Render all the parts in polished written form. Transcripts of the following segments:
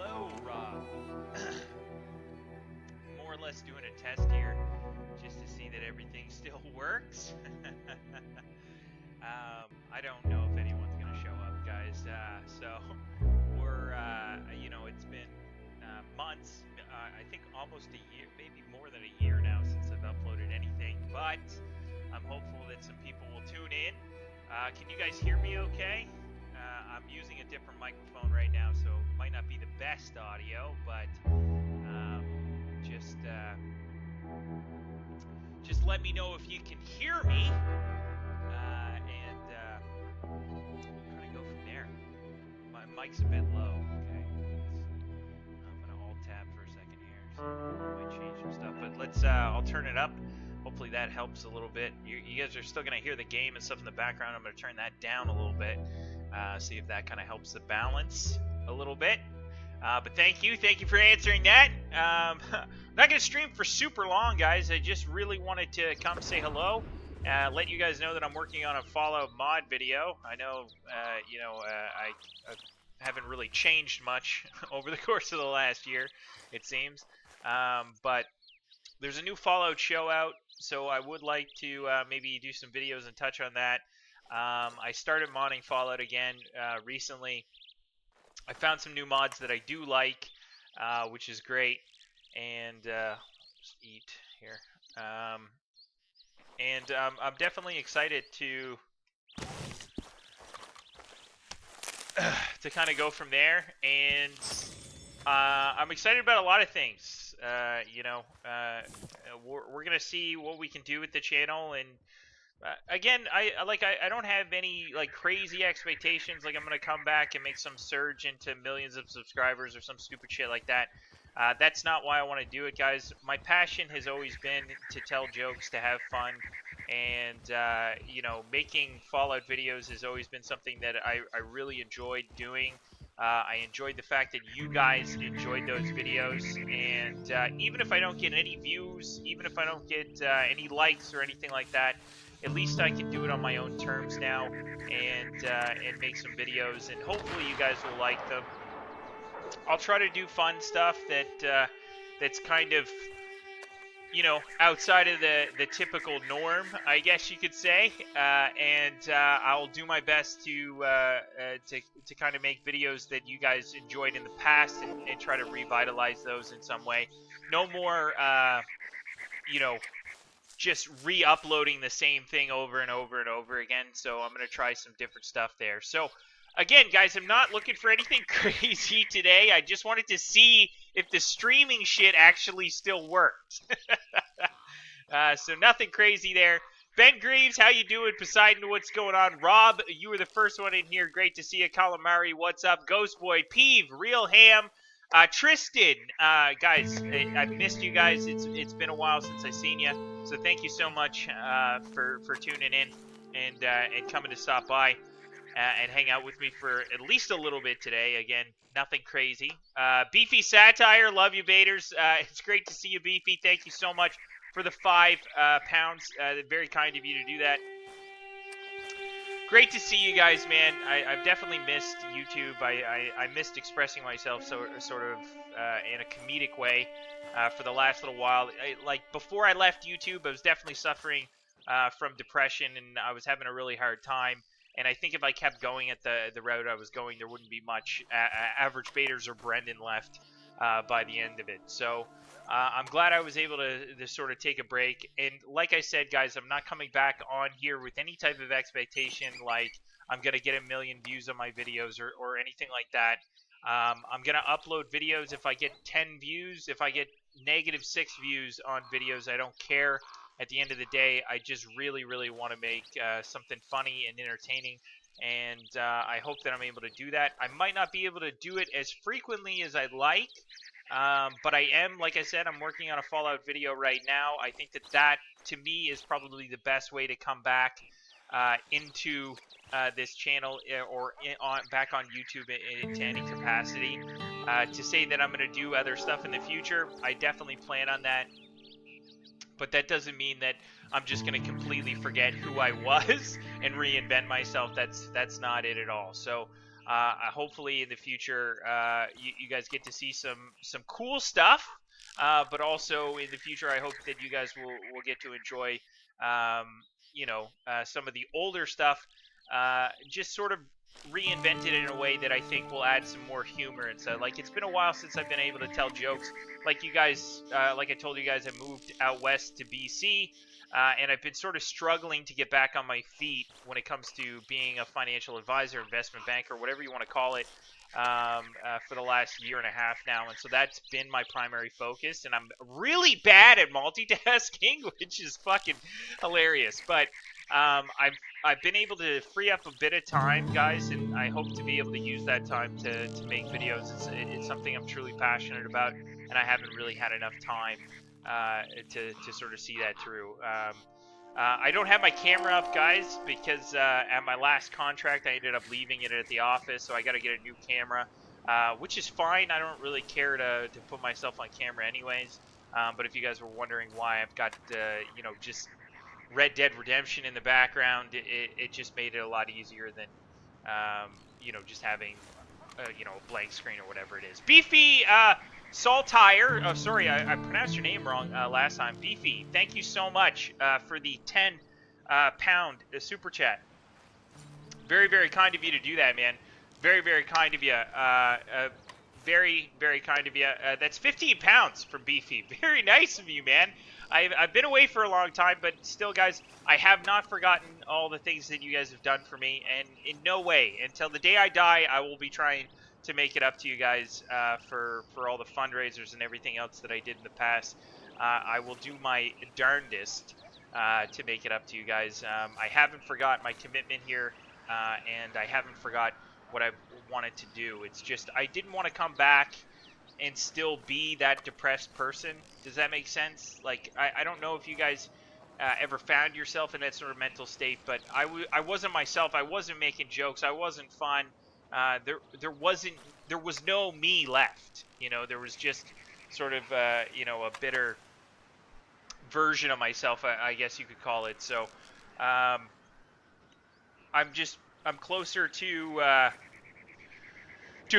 Hello, Rob. More or less doing a test here just to see that everything still works. I don't know if anyone's going to show up, guys. So we're, it's been months, I think almost a year, maybe more than a year now since I've uploaded anything, but I'm hopeful that some people will tune in. Can you guys hear me okay? I'm using a different microphone right now, so it might not be the best audio, but just let me know if you can hear me, and we'll kind of go from there. My mic's a bit low. Okay, I'm gonna alt-tab for a second here, so I might change some stuff, but let's. I'll turn it up. Hopefully that helps a little bit. You guys are still gonna hear the game and stuff in the background. I'm gonna turn that down a little bit. See if that kind of helps the balance a little bit. But thank you for answering that. I'm not going to stream for super long, guys. I just really wanted to come say hello, let you guys know that I'm working on a Fallout mod video. I know, I haven't really changed much over the course of the last year, it seems. But there's a new Fallout show out, so I would like to maybe do some videos and touch on that. I started modding Fallout again recently. I found some new mods that I do like, which is great. And just eat here. I'm definitely excited to kind of go from there. And I'm excited about a lot of things. We're gonna see what we can do with the channel, and again, I don't have any like crazy expectations. Like I'm gonna come back and make some surge into millions of subscribers or some stupid shit like that. That's not why I want to do it, guys. My passion has always been to tell jokes, to have fun, and making Fallout videos has always been something that I really enjoyed doing. I enjoyed the fact that you guys enjoyed those videos, and even if I don't get any views, even if I don't get any likes or anything like that, at least I can do it on my own terms now, and make some videos, and hopefully you guys will like them. I'll try to do fun stuff that's kind of, outside of the typical norm, I guess you could say, and I'll do my best to kind of make videos that you guys enjoyed in the past, and try to revitalize those in some way. No more, just re-uploading the same thing over and over and over again, so I'm going to try some different stuff there. So, again, guys, I'm not looking for anything crazy today. I just wanted to see if the streaming shit actually still worked. So nothing crazy there. Ben Greaves, how you doing? Poseidon, what's going on? Rob, you were the first one in here. Great to see you. Calamari, what's up? Ghost Boy, Peeve, Real Ham, Tristan, guys, I've missed you guys. It's been a while since I've seen you. So thank you so much for tuning in and coming to stop by and hang out with me for at least a little bit today. Again, nothing crazy. Beefy Satire, love you, Baters. It's great to see you, Beefy. Thank you so much for the 5 pounds. Very kind of you to do that. Great to see you guys, man. I've definitely missed YouTube. I missed expressing myself sort of in a comedic way for the last little while. Like before I left YouTube, I was definitely suffering from depression, and I was having a really hard time. And I think if I kept going at the route I was going, there wouldn't be much Averagebaters or Brendan left by the end of it. So I'm glad I was able to sort of take a break. And like I said, guys, I'm not coming back on here with any type of expectation like I'm going to get 1 million views on my videos or anything like that. I'm going to upload videos if I get 10 views. If I get -6 views on videos, I don't care. At the end of the day, I just really, really want to make something funny and entertaining, and I hope that I'm able to do that. I might not be able to do it as frequently as I'd like, but I am, like I said, I'm working on a Fallout video right now. I think that, to me, is probably the best way to come back into this channel or back on YouTube into any capacity. To say that I'm going to do other stuff in the future, I definitely plan on that. But that doesn't mean that I'm just going to completely forget who I was and reinvent myself. That's not it at all. So Hopefully in the future, you guys get to see some cool stuff. But also in the future, I hope that you guys will get to enjoy, some of the older stuff, just sort of reinvented in a way that I think will add some more humor and stuff. Like, it's been a while since I've been able to tell jokes. Like you guys, like I told you guys, I moved out west to BC. And I've been sort of struggling to get back on my feet when it comes to being a financial advisor, investment banker, whatever you want to call it, for the last year and a half now. And so that's been my primary focus. And I'm really bad at multitasking, which is fucking hilarious. But I've been able to free up a bit of time, guys, and I hope to be able to use that time to make videos. It's something I'm truly passionate about, and I haven't really had enough time to sort of see that through. I don't have my camera up, guys, because at my last contract I ended up leaving it at the office, so I got to get a new camera, which is fine. I don't really care to put myself on camera anyways. But if you guys were wondering why I've got just Red Dead Redemption in the background, it just made it a lot easier than just having a blank screen or whatever it is. Beefy Saltire, oh sorry, I pronounced your name wrong last time. Beefy, thank you so much for the 10 pound super chat. Very, very kind of you to do that, man. Very, very kind of you. Very, very kind of you. That's 15 pounds from Beefy. Very nice of you, man. I've been away for a long time, but still, guys, I have not forgotten all the things that you guys have done for me, and in no way, until the day I die, I will be trying to make it up to you guys for all the fundraisers and everything else that I did in the past. I will do my darndest to make it up to you guys. I haven't forgot my commitment here, and I haven't forgot what I've wanted to do. It's just I didn't want to come back and still be that depressed person. Does that make sense? Like, I don't know if you guys ever found yourself in that sort of mental state, but I wasn't myself. I wasn't making jokes. I wasn't fun. There was no me left. There was just sort of a bitter version of myself, I guess you could call it. So I'm closer to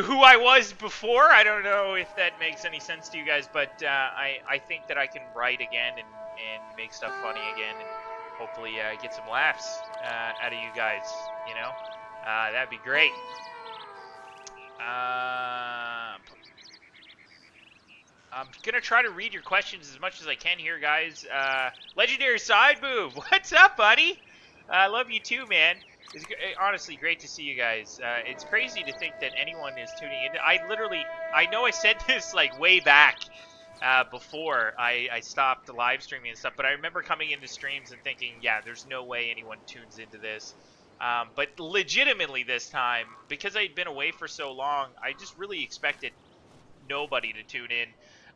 who I was before. I don't know if that makes any sense to you guys, but I think that I can write again and make stuff funny again, and hopefully get some laughs out of you guys. That'd be great. I'm gonna try to read your questions as much as I can here, guys. Legendary Side Move, what's up, buddy? I love you too, man. It's honestly great to see you guys. It's crazy to think that anyone is tuning in. I know I said this like way back before I stopped live streaming and stuff, but I remember coming into streams and thinking, yeah, there's no way anyone tunes into this. But legitimately this time, because I'd been away for so long, I just really expected nobody to tune in.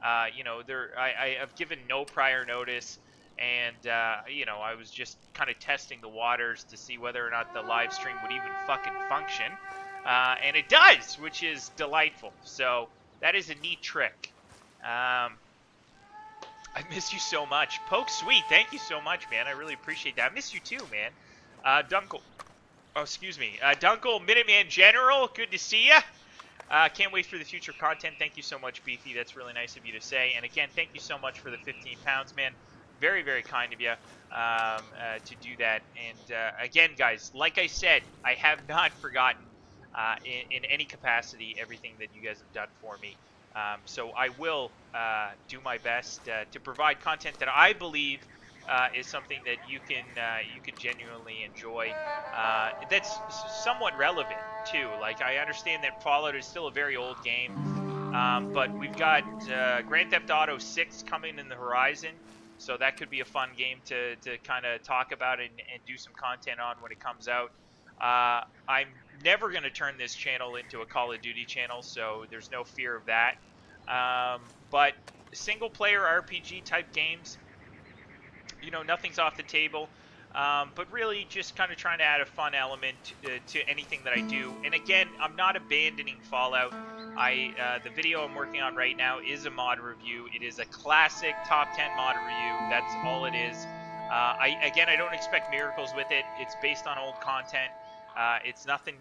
I've given no prior notice, and I was just kind of testing the waters to see whether or not the live stream would even fucking function, and it does, which is delightful. So that is a neat trick. I miss you so much. Poke Sweet, thank you so much, man. I really appreciate that. I miss you too, man. Dunkle, Minuteman General, good to see ya. Can't wait for the future content. Thank you so much, Beefy. That's really nice of you to say. And again, thank you so much for the 15 pounds, man. Very, very kind of you to do that. And again, guys, like I said, I have not forgotten in any capacity everything that you guys have done for me. So I will do my best to provide content that I believe is something that you can genuinely enjoy. That's somewhat relevant too. Like, I understand that Fallout is still a very old game, but we've got Grand Theft Auto 6 coming in the horizon, so that could be a fun game to kind of talk about and do some content on when it comes out. I'm never going to turn this channel into a Call of Duty channel, so there's no fear of that. But single-player RPG type games, nothing's off the table. But really just kind of trying to add a fun element to anything that I do. And again, I'm not abandoning Fallout. The video I'm working on right now is a mod review. It is a classic top 10 mod review. That's all it is. I don't expect miracles with it. It's based on old content. It's nothing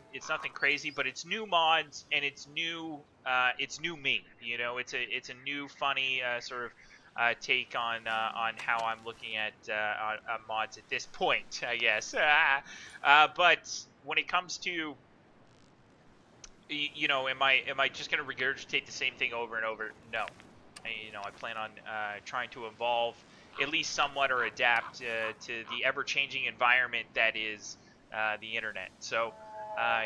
crazy, but it's new mods and it's new me. You know, it's a new funny sort of take on how I'm looking at on mods at this point, I guess. But when it comes to, you know, am I just going to regurgitate the same thing over and over? No. You know, I plan on trying to evolve at least somewhat or adapt to the ever-changing environment that is the internet. So,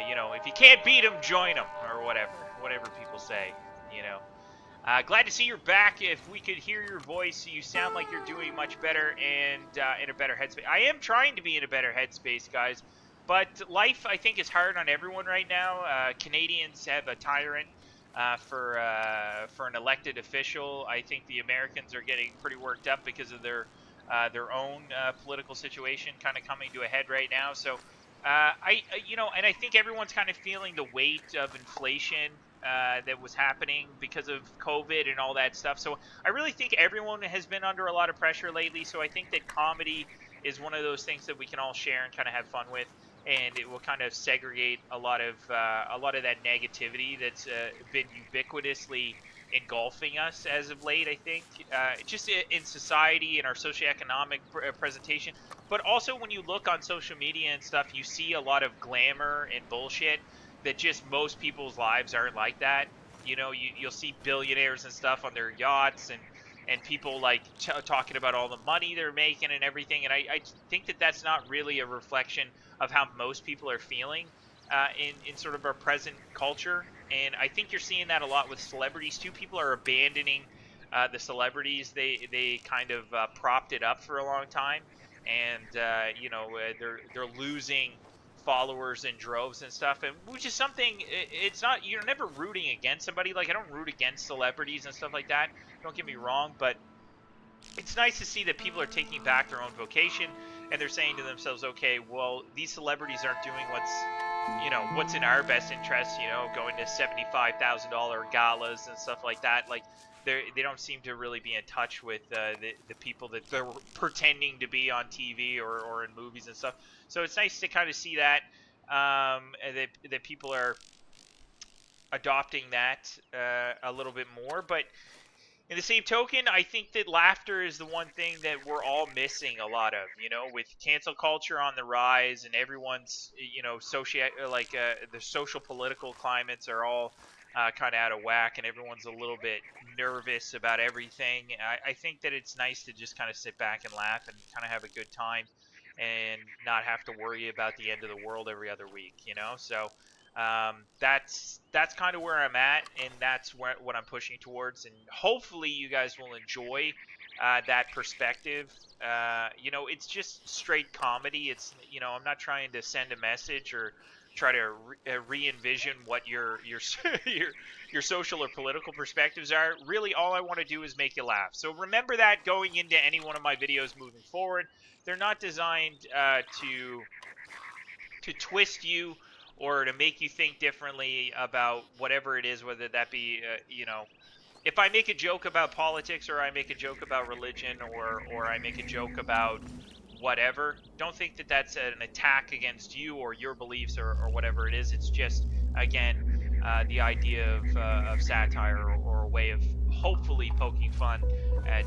you know, if you can't beat them, join them, or whatever people say. You know. Glad to see you're back. If we could hear your voice, you sound like you're doing much better and in a better headspace. I am trying to be in a better headspace, guys. But life, I think, is hard on everyone right now. Canadians have a tyrant for an elected official. I think the Americans are getting pretty worked up because of their own political situation kind of coming to a head right now. So you know, and I think everyone's kind of feeling the weight of inflation that was happening because of COVID and all that stuff. So I really think everyone has been under a lot of pressure lately. So I think that comedy is one of those things that we can all share and kind of have fun with, and it will kind of segregate a lot of that negativity that's been ubiquitously engulfing us as of late. I think just in society, in our socioeconomic presentation, but also when you look on social media and stuff, you see a lot of glamour and bullshit that just most people's lives aren't like that. You know, you'll see billionaires and stuff on their yachts and people like talking about all the money they're making and everything. And I think that that's not really a reflection of how most people are feeling in sort of our present culture. And I think you're seeing that a lot with celebrities too. People are abandoning the celebrities. They kind of propped it up for a long time, and you know, they're losing followers in droves and stuff, and which is something. It's not, you're never rooting against somebody. Like, I don't root against celebrities and stuff like that, don't get me wrong, but it's nice to see that people are taking back their own vocation and they're saying to themselves, okay, well, these celebrities aren't doing what's in our best interest, you know, going to $75,000 galas and stuff like that. Like, they don't seem to really be in touch with the people that they're pretending to be on TV or in movies and stuff. So it's nice to kind of see that that people are adopting that a little bit more. But in the same token, I think that laughter is the one thing that we're all missing a lot of, you know, with cancel culture on the rise and everyone's, you know, the social political climates are all kind of out of whack and everyone's a little bit nervous about everything. I think that it's nice to just kind of sit back and laugh and kind of have a good time and not have to worry about the end of the world every other week, you know? So that's kind of where I'm at, and that's what I'm pushing towards, and hopefully you guys will enjoy that perspective. You know, it's just straight comedy. It's, you know, I'm not trying to send a message or try to re-envision what your your social or political perspectives are. Really, all I want to do is make you laugh. So remember that going into any one of my videos moving forward. They're not designed to twist you or to make you think differently about whatever it is, whether that be, you know, if I make a joke about politics or I make a joke about religion or I make a joke about whatever, don't think that that's an attack against you or your beliefs or whatever it is. It's just, again, the idea of satire or a way of hopefully poking fun at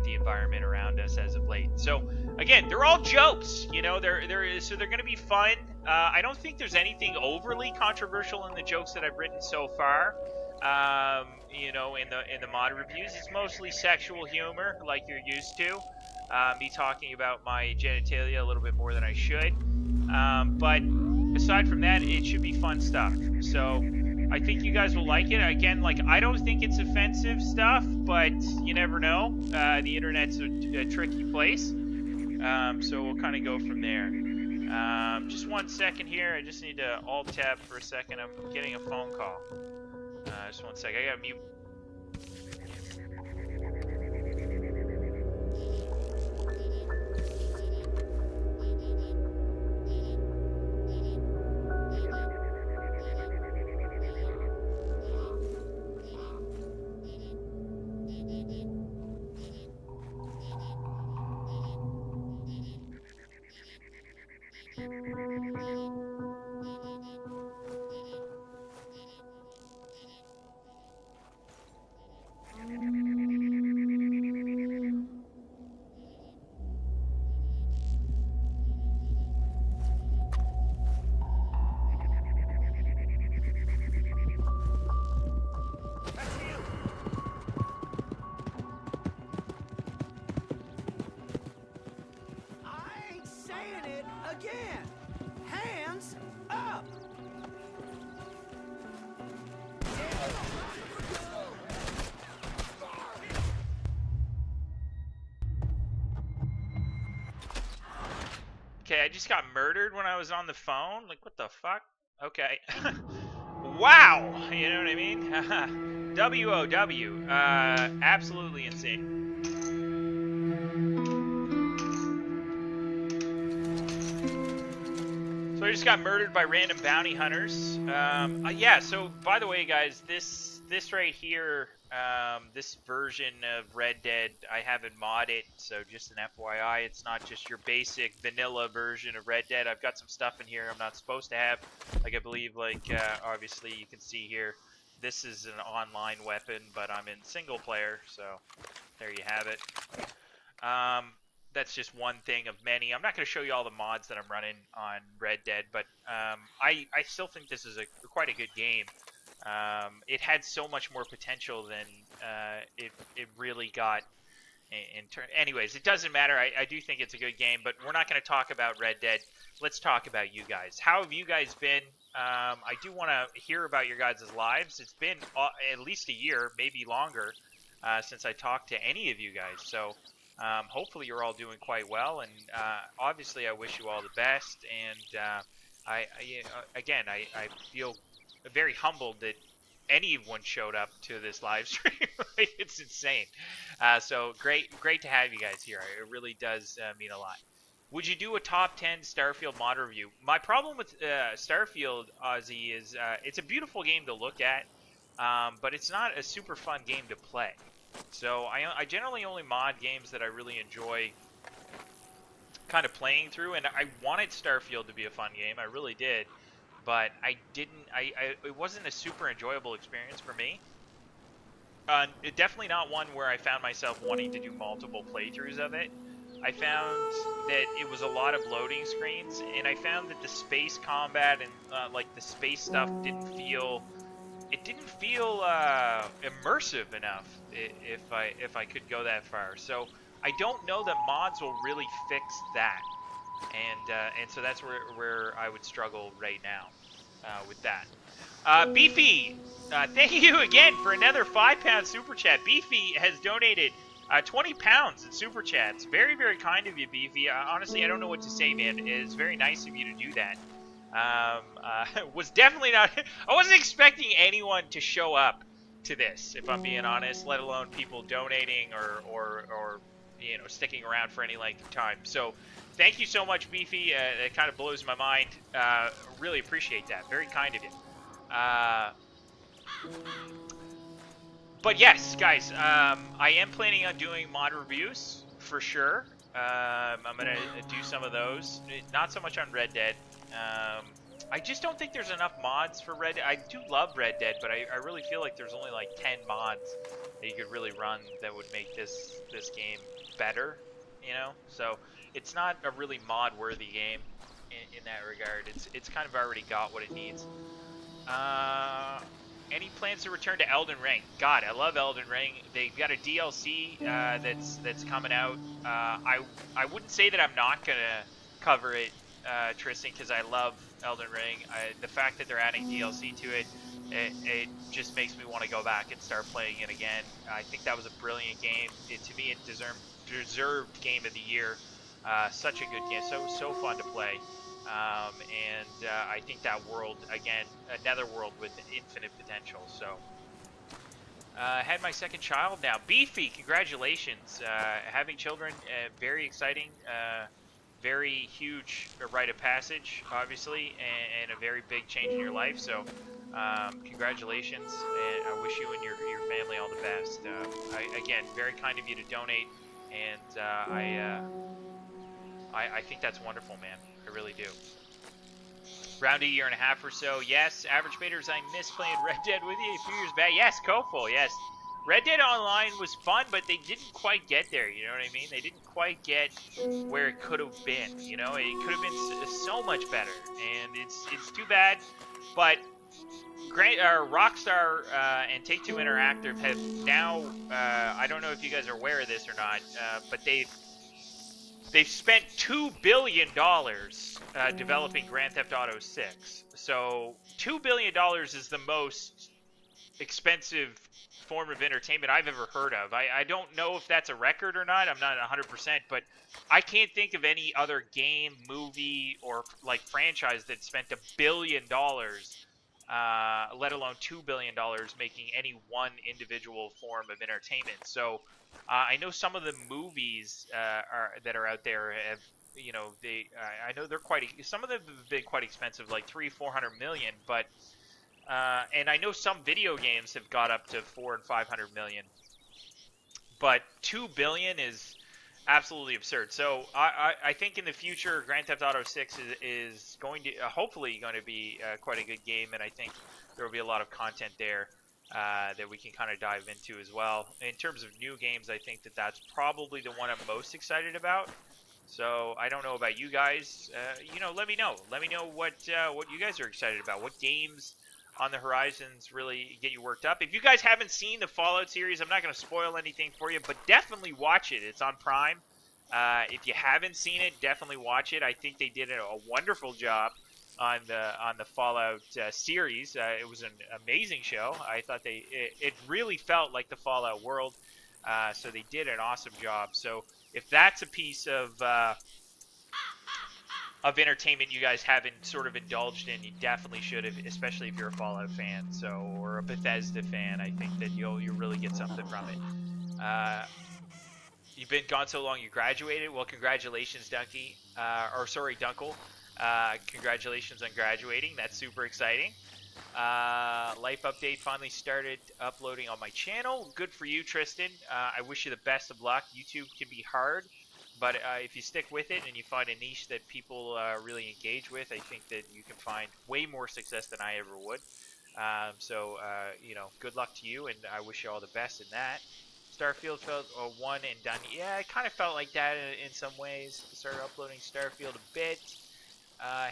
the environment around us as of late. So again, they're all jokes, you know. They're going to be fun. I don't think there's anything overly controversial in the jokes that I've written so far. You know, in the mod reviews, it's mostly sexual humor, like you're used to. Me talking about my genitalia a little bit more than I should. But aside from that, it should be fun stuff. So I think you guys will like it. Again, like, I don't think it's offensive stuff, but you never know. The internet's a tricky place. So we'll kind of go from there. Just 1 second here. I just need to alt-tab for a second. I'm getting a phone call. Just 1 second. I gotta mute. Okay, I just got murdered when I was on the phone? Like, what the fuck? Okay. Wow! You know what I mean? WOW. Absolutely insane. So I just got murdered by random bounty hunters. Yeah, so by the way, guys, this right here, this version of Red Dead, I haven't modded, so just an FYI, it's not just your basic vanilla version of Red Dead. I've got some stuff in here I'm not supposed to have. Like, I believe, like, obviously you can see here, this is an online weapon, but I'm in single player, so there you have it. That's just one thing of many. I'm not going to show you all the mods that I'm running on Red Dead, but I still think this is quite a good game. It had so much more potential than it really got in turn. Anyways, it doesn't matter. I do think it's a good game, but we're not going to talk about Red Dead. Let's talk about you guys. How have you guys been? I do want to hear about your guys' lives. It's been at least a year, maybe longer, since I talked to any of you guys. So hopefully you're all doing quite well, and obviously I wish you all the best. And I feel very humbled that anyone showed up to this live stream. It's insane. So great to have you guys here. It really does mean a lot. Would you do a top 10 Starfield mod review? My problem with Starfield, Ozzy, is it's a beautiful game to look at, but it's not a super fun game to play. So I generally only mod games that I really enjoy kind of playing through, and I wanted Starfield to be a fun game. I really did. But I didn't. It wasn't a super enjoyable experience for me. Definitely not one where I found myself wanting to do multiple playthroughs of it. I found that it was a lot of loading screens, and I found that the space combat and like the space stuff didn't feel immersive enough. If I could go that far, so I don't know that mods will really fix that. And so that's where I would struggle right now with that. Beefy, thank you again for another £5 super chat. Beefy has donated 20 pounds in super chats. Very, very kind of you, Beefy. Honestly, I don't know what to say, man. It's very nice of you to do that. Was definitely not. I wasn't expecting anyone to show up to this, if I'm being honest. Let alone people donating or you know, sticking around for any length of time. So thank you so much, Beefy. It kind of blows my mind. Really appreciate that. Very kind of you. But yes, guys, I am planning on doing mod reviews for sure. I'm gonna do some of those. Not so much on Red Dead. I just don't think there's enough mods for Red Dead. I do love Red Dead, but I really feel like there's only like 10 mods that you could really run that would make this game better, you know? So it's not a really mod-worthy game in that regard. It's kind of already got what it needs. Any plans to return to Elden Ring? God, I love Elden Ring. They've got a DLC that's coming out. I wouldn't say that I'm not gonna cover it, Tristan, because I love Elden Ring. The fact that they're adding DLC to it, it just makes me want to go back and start playing it again. I think that was a brilliant game. To me, it deserved Game of the Year. Such a good game, so fun to play. And I think that world, again, another world with infinite potential. So, had my second child now. Beefy, congratulations. Having children, very exciting. Very huge rite of passage, obviously, and a very big change in your life. So, congratulations, and I wish you and your family all the best. Again, very kind of you to donate, and I think that's wonderful, man. I really do. Around a year and a half or so. Yes, Averagebaters, I miss playing Red Dead with you a few years back. Yes, Koful, yes. Red Dead Online was fun, but they didn't quite get there, you know what I mean? They didn't quite get where it could have been, you know? It could have been so much better, and it's too bad. But Rockstar and Take-Two Interactive have now, I don't know if you guys are aware of this or not, but they've spent $2 billion developing Grand Theft Auto 6. So $2 billion is the most expensive form of entertainment I've ever heard of. I don't know if that's a record or not. I'm not 100%, but I can't think of any other game, movie, or like franchise that spent $1 billion, let alone $2 billion, making any one individual form of entertainment. So I know some of the movies that are out there have, you know, I know they're some of them have been quite expensive, like 300-400 million, but and I know some video games have got up to 400 and 500 million, but 2 billion is absolutely absurd. So I think in the future, Grand Theft Auto 6 is going to hopefully going to be quite a good game, and I think there will be a lot of content there that we can kind of dive into as well. In terms of new games, I think that's probably the one I'm most excited about. So I don't know about you guys. You know, let me know. Let me know what you guys are excited about. What games on the horizons really get you worked up. If you guys haven't seen the Fallout series, I'm not going to spoil anything for you, but definitely watch it. It's on Prime. If you haven't seen it, definitely watch it. I think they did a wonderful job on the Fallout series. It was an amazing show. I thought it really felt like the Fallout world. So they did an awesome job. So if that's a piece of entertainment you guys haven't sort of indulged in, you definitely should have, especially if you're a Fallout fan, or a Bethesda fan. I think that you'll really get something from it. You've been gone so long you graduated. Well, congratulations, Dunkel. Congratulations on graduating. That's super exciting. Life update finally started uploading on my channel. Good for you, Tristan. I wish you the best of luck. YouTube can be hard, but if you stick with it and you find a niche that people really engage with, I think that you can find way more success than I ever would. You know, good luck to you, and I wish you all the best in that. Starfield felt one and done. Yeah, it kind of felt like that in some ways. Started uploading Starfield a bit.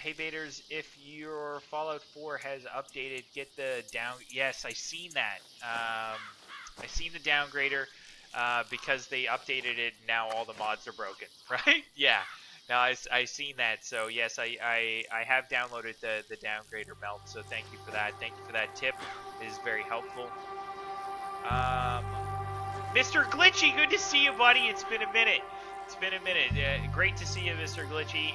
Hey Baters, if your Fallout 4 has updated, get the down. Yes, I seen that. I seen the downgrader because they updated it. Now all the mods are broken, right? Yeah. Now I seen that. So yes, I have downloaded the downgrader melt. So thank you for that. Thank you for that tip. It is very helpful. Mr. Glitchy, good to see you, buddy. It's been a minute. It's been a minute. Great to see you, Mr. Glitchy.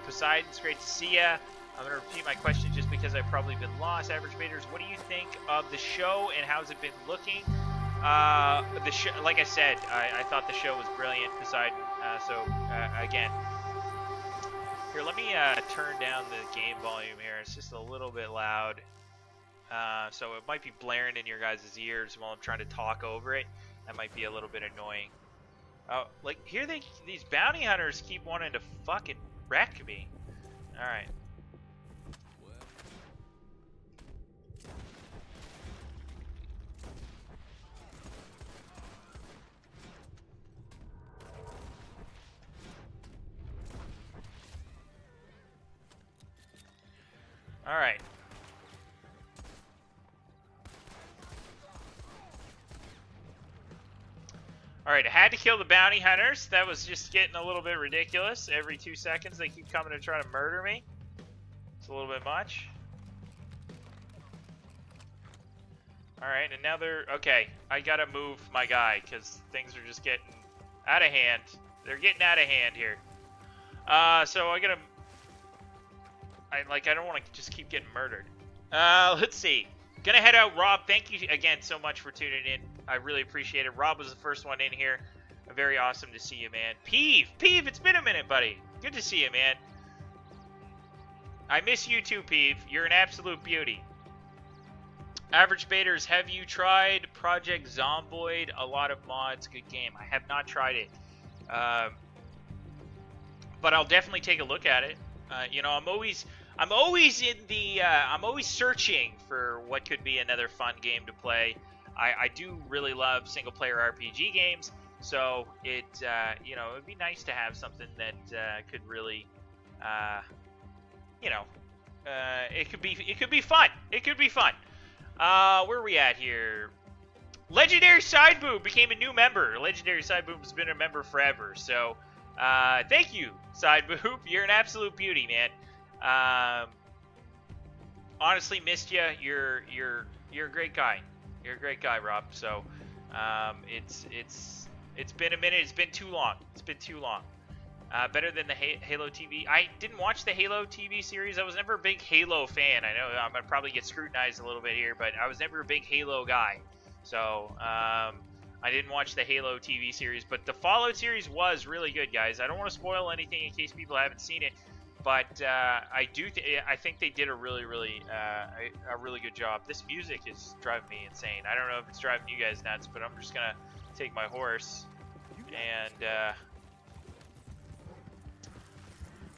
Poseidon's great to see you. I'm going to repeat my question just because I've probably been lost. Averagebaters, what do you think of the show and how's it been looking? The show, like I said, I thought the show was brilliant, Poseidon. Again, here, let me turn down the game volume here. It's just a little bit loud. So it might be blaring in your guys' ears while I'm trying to talk over it. That might be a little bit annoying. Oh, like, here these bounty hunters keep wanting to fucking wreck me. Alright. Alright. Alright, I had to kill the bounty hunters. That was just getting a little bit ridiculous. Every 2 seconds they keep coming to try to murder me. It's a little bit much. Alright, and now they're... Okay, I gotta move my guy, because things are just getting out of hand. They're getting out of hand here. So I gotta... I don't want to just keep getting murdered. Let's see. Gonna head out, Rob. Thank you again so much for tuning in. I really appreciate it. Rob was the first one in here. Very awesome to see you, man. Peeve, it's been a minute, buddy. Good to see you, man. I miss you too, Peeve. You're an absolute beauty. Averagebaters, have you tried Project Zomboid? A lot of mods. Good game. I have not tried it. But I'll definitely take a look at it. You know, I'm always searching for what could be another fun game to play. I do really love single-player RPG games, so you know, it'd be nice to have something that could really, you know, it could be fun. It could be fun. Where are we at here? Legendary Sideboob became a new member. Legendary Sideboob has been a member forever, so thank you, Sideboob. You're an absolute beauty, man. Honestly, missed you. You're a great guy. You're a great guy, Rob. So, it's been a minute. It's been too long. It's been too long. Better than the Halo TV. I didn't watch the Halo TV series. I was never a big Halo fan. I know I'm gonna probably get scrutinized a little bit here, but I was never a big Halo guy. So, I didn't watch the Halo TV series, but the Fallout series was really good, guys. I don't want to spoil anything in case people haven't seen it, but I think they did a really good job. This music is driving me insane. I don't know if it's driving you guys nuts, but I'm just gonna take my horse and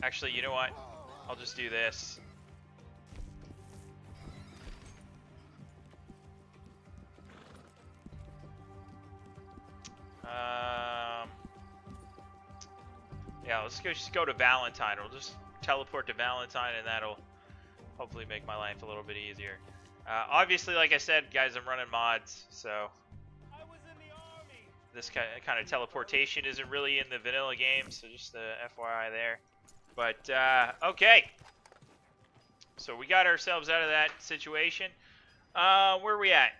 actually, you know what? I'll just do this. Yeah, let's just go to Valentine. We'll just teleport to Valentine, and that'll hopefully make my life a little bit easier. Obviously, like I said, guys, I'm running mods, so this kind of teleportation isn't really in the vanilla game, so just FYI there. But, okay. So we got ourselves out of that situation. Where are we at?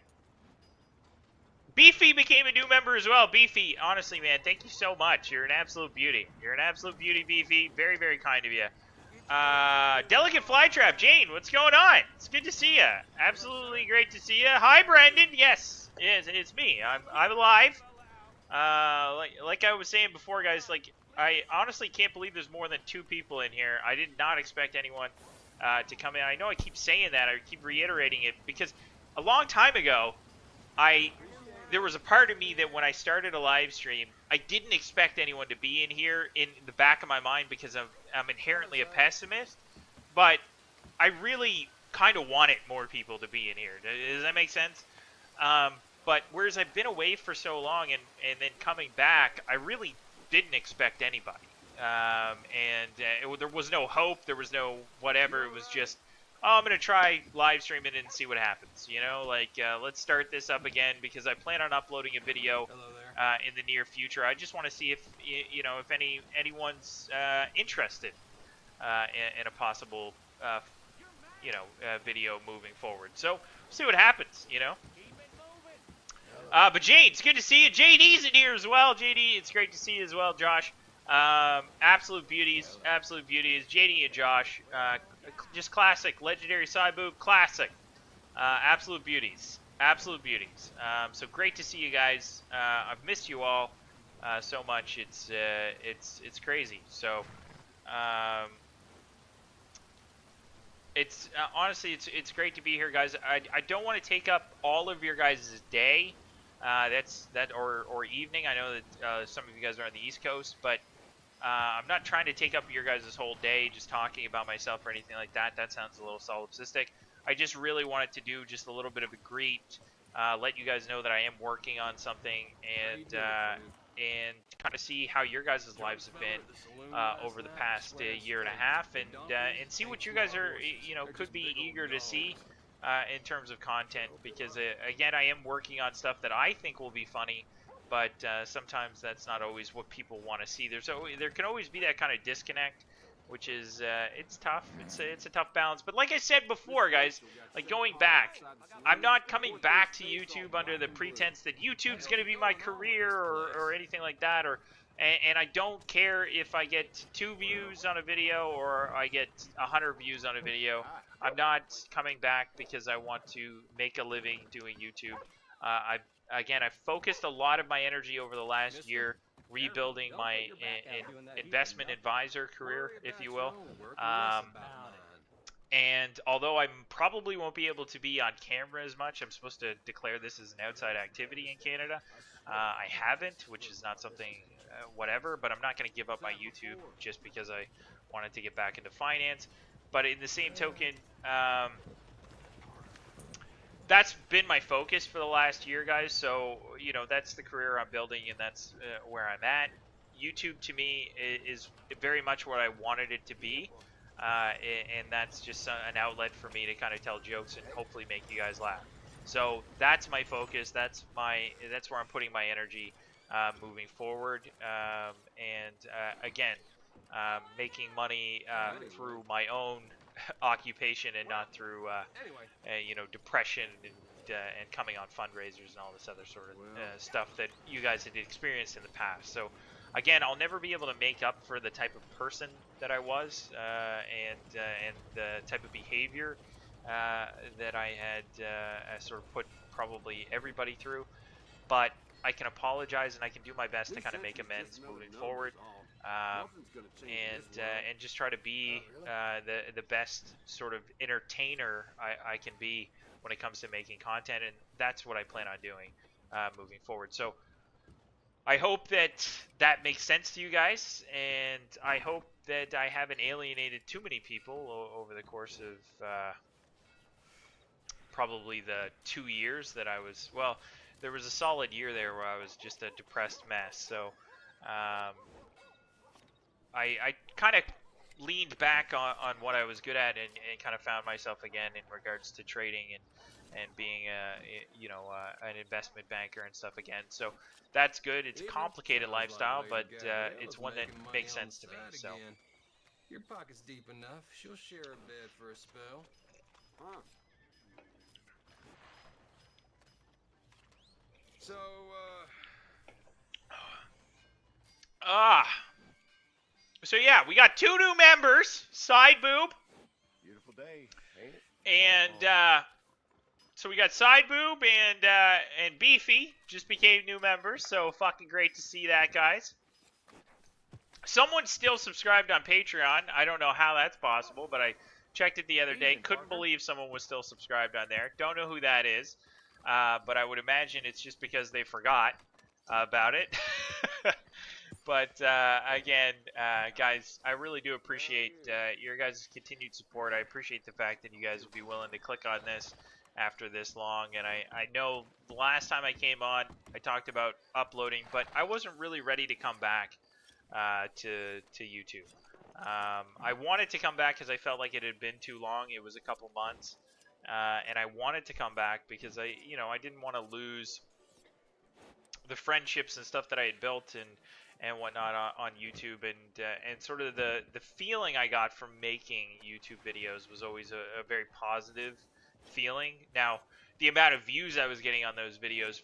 Beefy became a new member as well. Beefy, honestly, man, thank you so much. You're an absolute beauty. You're an absolute beauty, Beefy. Very, very kind of you. Delicate Flytrap, Jane, what's going on? It's good to see you. Absolutely great to see you. Hi, Brandon. Yes, it's me. I'm alive. Like I was saying before, guys, like, I honestly can't believe there's more than 2 people in here. I did not expect anyone to come in. I know I keep saying that. I keep reiterating it because a long time ago, there was a part of me that when I started a live stream, I didn't expect anyone to be in here in the back of my mind because I'm inherently a pessimist. But I really kind of wanted more people to be in here. Does that make sense? But whereas I've been away for so long and then coming back, I really didn't expect anybody. There was no hope. There was no whatever. It was just, oh, I'm going to try live streaming and see what happens. You know, like, let's start this up again because I plan on uploading a video in the near future. I just want to see if, you know, if anyone's interested in a possible, video moving forward. So, we'll see what happens, you know. But Jade, it's good to see you. JD's in here as well. JD, it's great to see you as well, Josh. Absolute beauties. Absolute beauties. JD and Josh. Just classic. Legendary Saibu. Classic. Absolute beauties. Absolute beauties. So great to see you guys. I've missed you all so much. It's crazy. So, it's honestly, it's great to be here, guys. I don't want to take up all of your guys' day. Or evening. I know that some of you guys are on the East Coast, but I'm not trying to take up your guys' whole day just talking about myself or anything like that. That sounds a little solipsistic. I just really wanted to do just a little bit of a greet, let you guys know that I am working on something, and kind of see how your guys' lives have been over the past year and a half, and see what you guys are, could be eager to see. In terms of content, because again, I am working on stuff that I think will be funny, but sometimes that's not always what people want to see. There can always be that kind of disconnect, which is it's tough. It's a tough balance. But like I said before, guys, like going back, I'm not coming back to YouTube under the pretense that YouTube's going to be my career or anything like that, and I don't care if I get 2 views on a video or I get 100 views on a video. I'm not coming back because I want to make a living doing YouTube. I've focused a lot of my energy over the last year rebuilding my investment advisor career, if you will. And although I probably won't be able to be on camera as much, I'm supposed to declare this as an outside activity in Canada. I haven't, which is not something, whatever, but I'm not going to give up my YouTube just because I wanted to get back into finance. But in the same token, that's been my focus for the last year, guys. So, that's the career I'm building, and that's where I'm at. YouTube, to me, is very much what I wanted it to be. And that's just an outlet for me to kind of tell jokes and hopefully make you guys laugh. So that's my focus. That's where I'm putting my energy moving forward. Again, making money through my own occupation and not through depression and and coming on fundraisers and all this other sort of stuff that you guys had experienced in the past. So again, I'll never be able to make up for the type of person that I was and the type of behavior that I had sort of put probably everybody through, but I can apologize and I can do my best to kind of make amends moving forward, and just try to be the best sort of entertainer I can be when it comes to making content, and that's what I plan on doing moving forward. So I hope that that makes sense to you guys, and I hope that I haven't alienated too many people over the course of probably the 2 years that I was, well, there was a solid year there where I was just a depressed mess. So I kind of leaned back on what I was good at and kind of found myself again in regards to trading and being an investment banker and stuff again. So that's good. It's a complicated lifestyle, but it's one that makes sense to me. So your pocket's deep enough. She'll share a bed for a spell. Huh. So, So yeah, we got 2 new members, Side Boob. Beautiful day, ain't it? And so we got Side Boob and Beefy just became new members, so fucking great to see that, guys. Someone's still subscribed on Patreon. I don't know how that's possible, but I checked it the other day. Couldn't believe someone was still subscribed on there. Don't know who that is. But I would imagine it's just because they forgot about it. But again, guys, I really do appreciate your guys' continued support. I appreciate the fact that you guys would be willing to click on this after this long. And I know the last time I came on, I talked about uploading, but I wasn't really ready to come back to YouTube. I wanted to come back because I felt like it had been too long. It was a couple months. And I wanted to come back because I didn't want to lose the friendships and stuff that I had built and whatnot on YouTube, and sort of the feeling I got from making YouTube videos was always a very positive feeling. Now, the amount of views I was getting on those videos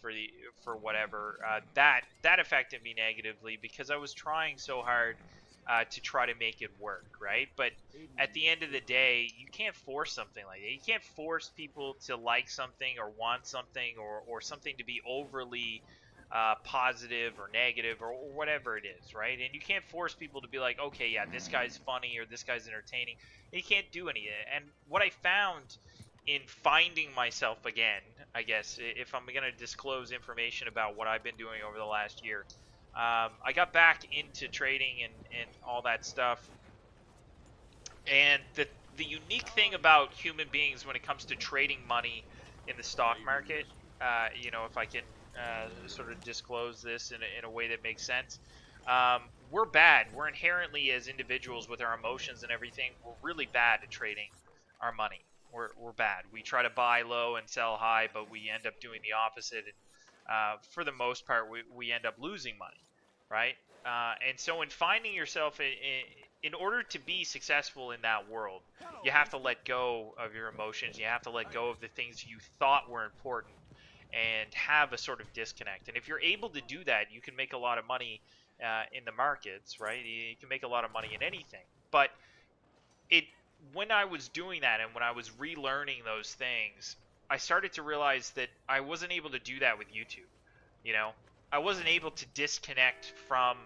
for whatever that affected me negatively because I was trying so hard to try to make it work, right? But at the end of the day, you can't force something like that. You can't force people to like something or want something or something to be overly positive or negative or whatever it is, right? And you can't force people to be like, okay, yeah, this guy's funny or this guy's entertaining. You can't do any of that. And what I found in finding myself again, I guess, if I'm going to disclose information about what I've been doing over the last year, I got back into trading and all that stuff. And the unique thing about human beings when it comes to trading money in the stock market, if I can sort of disclose this in a way that makes sense, we're bad. We're inherently, as individuals with our emotions and everything, we're really bad at trading our money. We're bad. We try to buy low and sell high, but we end up doing the opposite. And for the most part, we end up losing money, right? And so in finding yourself in order to be successful in that world, you have to let go of your emotions. You have to let go of the things you thought were important and have a sort of disconnect. And if you're able to do that, you can make a lot of money in the markets, right? You can make a lot of money in anything. But when I was doing that and when I was relearning those things, I started to realize that I wasn't able to do that with YouTube. I wasn't able to disconnect from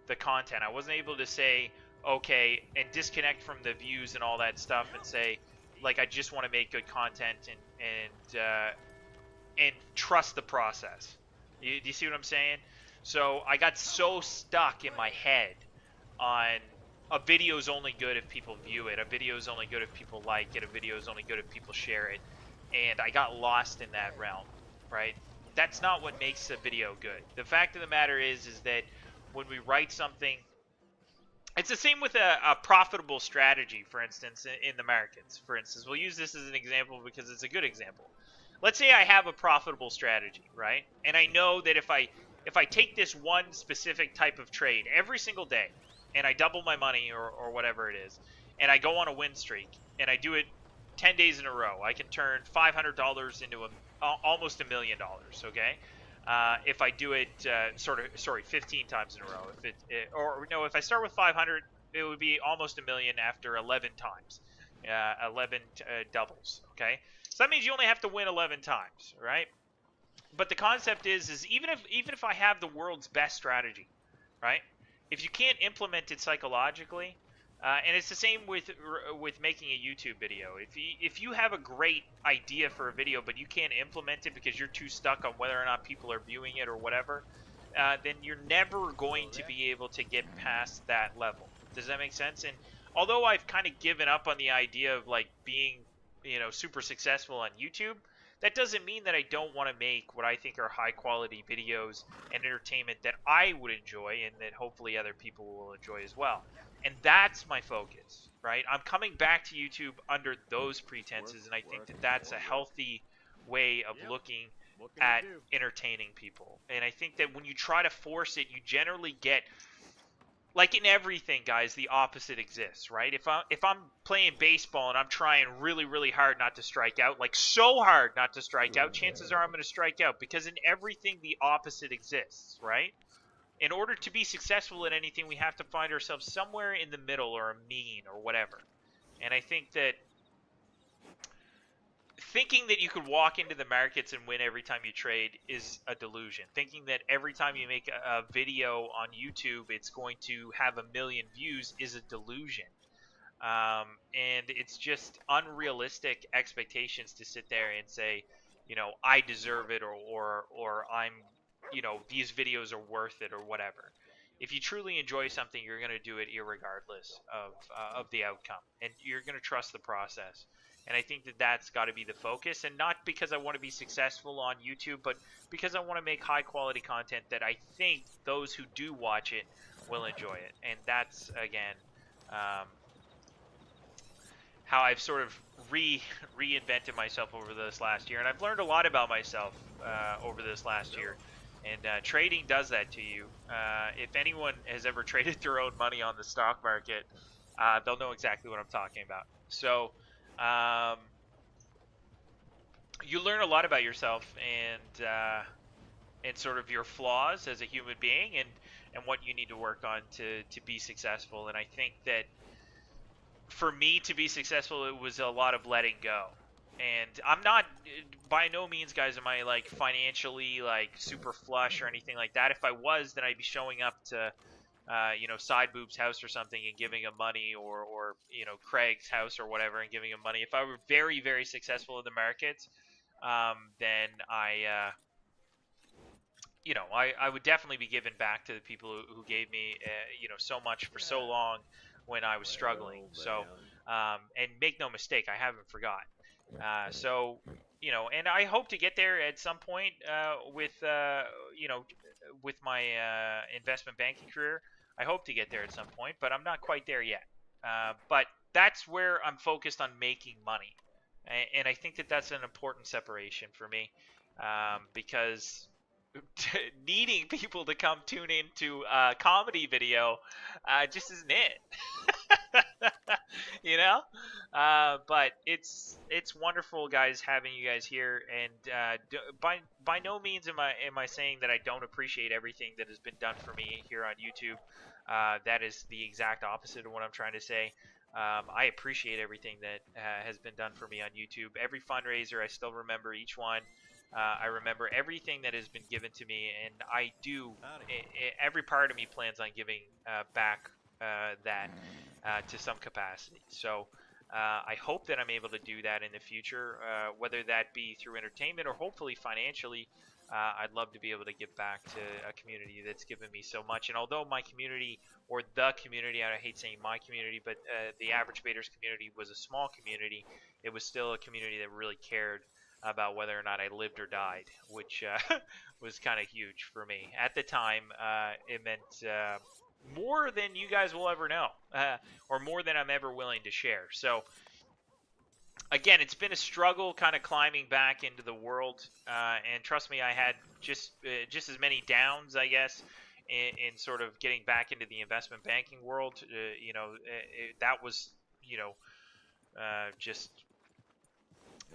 the content. I wasn't able to say, okay, and disconnect from the views and all that stuff and say, like, I just want to make good content and trust the process. Do you see what I'm saying? So I got so stuck in my head on a video is only good if people view it. A video is only good if people like it. A video is only good if people share it. And I got lost in that realm, right? That's not what makes a video good. The fact of the matter is that when we write something, it's the same with a profitable strategy, for instance, in the markets. For instance, we'll use this as an example because it's a good example. Let's say I have a profitable strategy, right? And I know that if I take this one specific type of trade every single day, and I double my money or whatever it is, and I go on a win streak, and I do it 10 days in a row, I can turn $500 into almost $1 million. Okay, if I do it 15 times in a row. If I start with 500, it would be almost $1 million after 11 times, 11 doubles. Okay, so that means you only have to win 11 times, right? But the concept is even if I have the world's best strategy, right? If you can't implement it psychologically, and it's the same with making a YouTube video. If you have a great idea for a video, but you can't implement it because you're too stuck on whether or not people are viewing it or whatever, then you're never going to be able to get past that level. Does that make sense? And although I've kind of given up on the idea of like being, super successful on YouTube, that doesn't mean that I don't want to make what I think are high quality videos and entertainment that I would enjoy and that hopefully other people will enjoy as well. And that's my focus, right? I'm coming back to YouTube under those pretenses, and I think that that's a healthy way of looking at entertaining people. And I think that when you try to force it, you generally get, like in everything, guys, the opposite exists, right? If I'm playing baseball and I'm trying really, really hard not to strike out, like so hard not to strike out, chances are I'm going to strike out, because in everything the opposite exists, right? In order to be successful at anything, we have to find ourselves somewhere in the middle or a mean or whatever. And I think that thinking that you could walk into the markets and win every time you trade is a delusion. Thinking that every time you make a video on YouTube, it's going to have 1 million views is a delusion. And it's just unrealistic expectations to sit there and say, I deserve it or I'm, these videos are worth it or whatever. If you truly enjoy something, you're going to do it irregardless of the outcome, and you're going to trust the process. And I think that that's got to be the focus, and not because I want to be successful on YouTube, but because I want to make high quality content that I think those who do watch it will enjoy it. And that's, again, how I've sort of reinvented myself over this last year. And I've learned a lot about myself over this last year. And trading does that to you. If anyone has ever traded their own money on the stock market, they'll know exactly what I'm talking about. So you learn a lot about yourself and sort of your flaws as a human being and what you need to work on to be successful. And I think that for me to be successful, it was a lot of letting go. And I'm not, by no means, guys, am I like financially like super flush or anything like that. If I was, then I'd be showing up to, Side Boob's house or something and giving him money, or Craig's house or whatever and giving him money. If I were very, very successful in the markets, then I would definitely be giving back to the people who gave me, so much for so long when I was struggling. So, and make no mistake, I haven't forgotten. And I hope to get there at some point with my investment banking career. I hope to get there at some point, but I'm not quite there yet. But that's where I'm focused on making money. And I think that that's an important separation for me, because needing people to come tune into a comedy video just isn't it. But it's wonderful, guys, having you guys here. And by no means am I saying that I don't appreciate everything that has been done for me here on YouTube. That is the exact opposite of what I'm trying to say. I appreciate everything that has been done for me on YouTube. Every fundraiser, I still remember each one. I remember everything that has been given to me, and I do. Every part of me plans on giving back that to some capacity. So I hope that I'm able to do that in the future, whether that be through entertainment or hopefully financially. I'd love to be able to give back to a community that's given me so much. And although my community, or the community, I hate saying my community, but the Averagebaters community was a small community, it was still a community that really cared about whether or not I lived or died, which was kind of huge for me. At the time, it meant more than you guys will ever know, or more than I'm ever willing to share. So, again, it's been a struggle kind of climbing back into the world, and trust me, I had just as many downs, I guess, in sort of getting back into the investment banking world. That was, just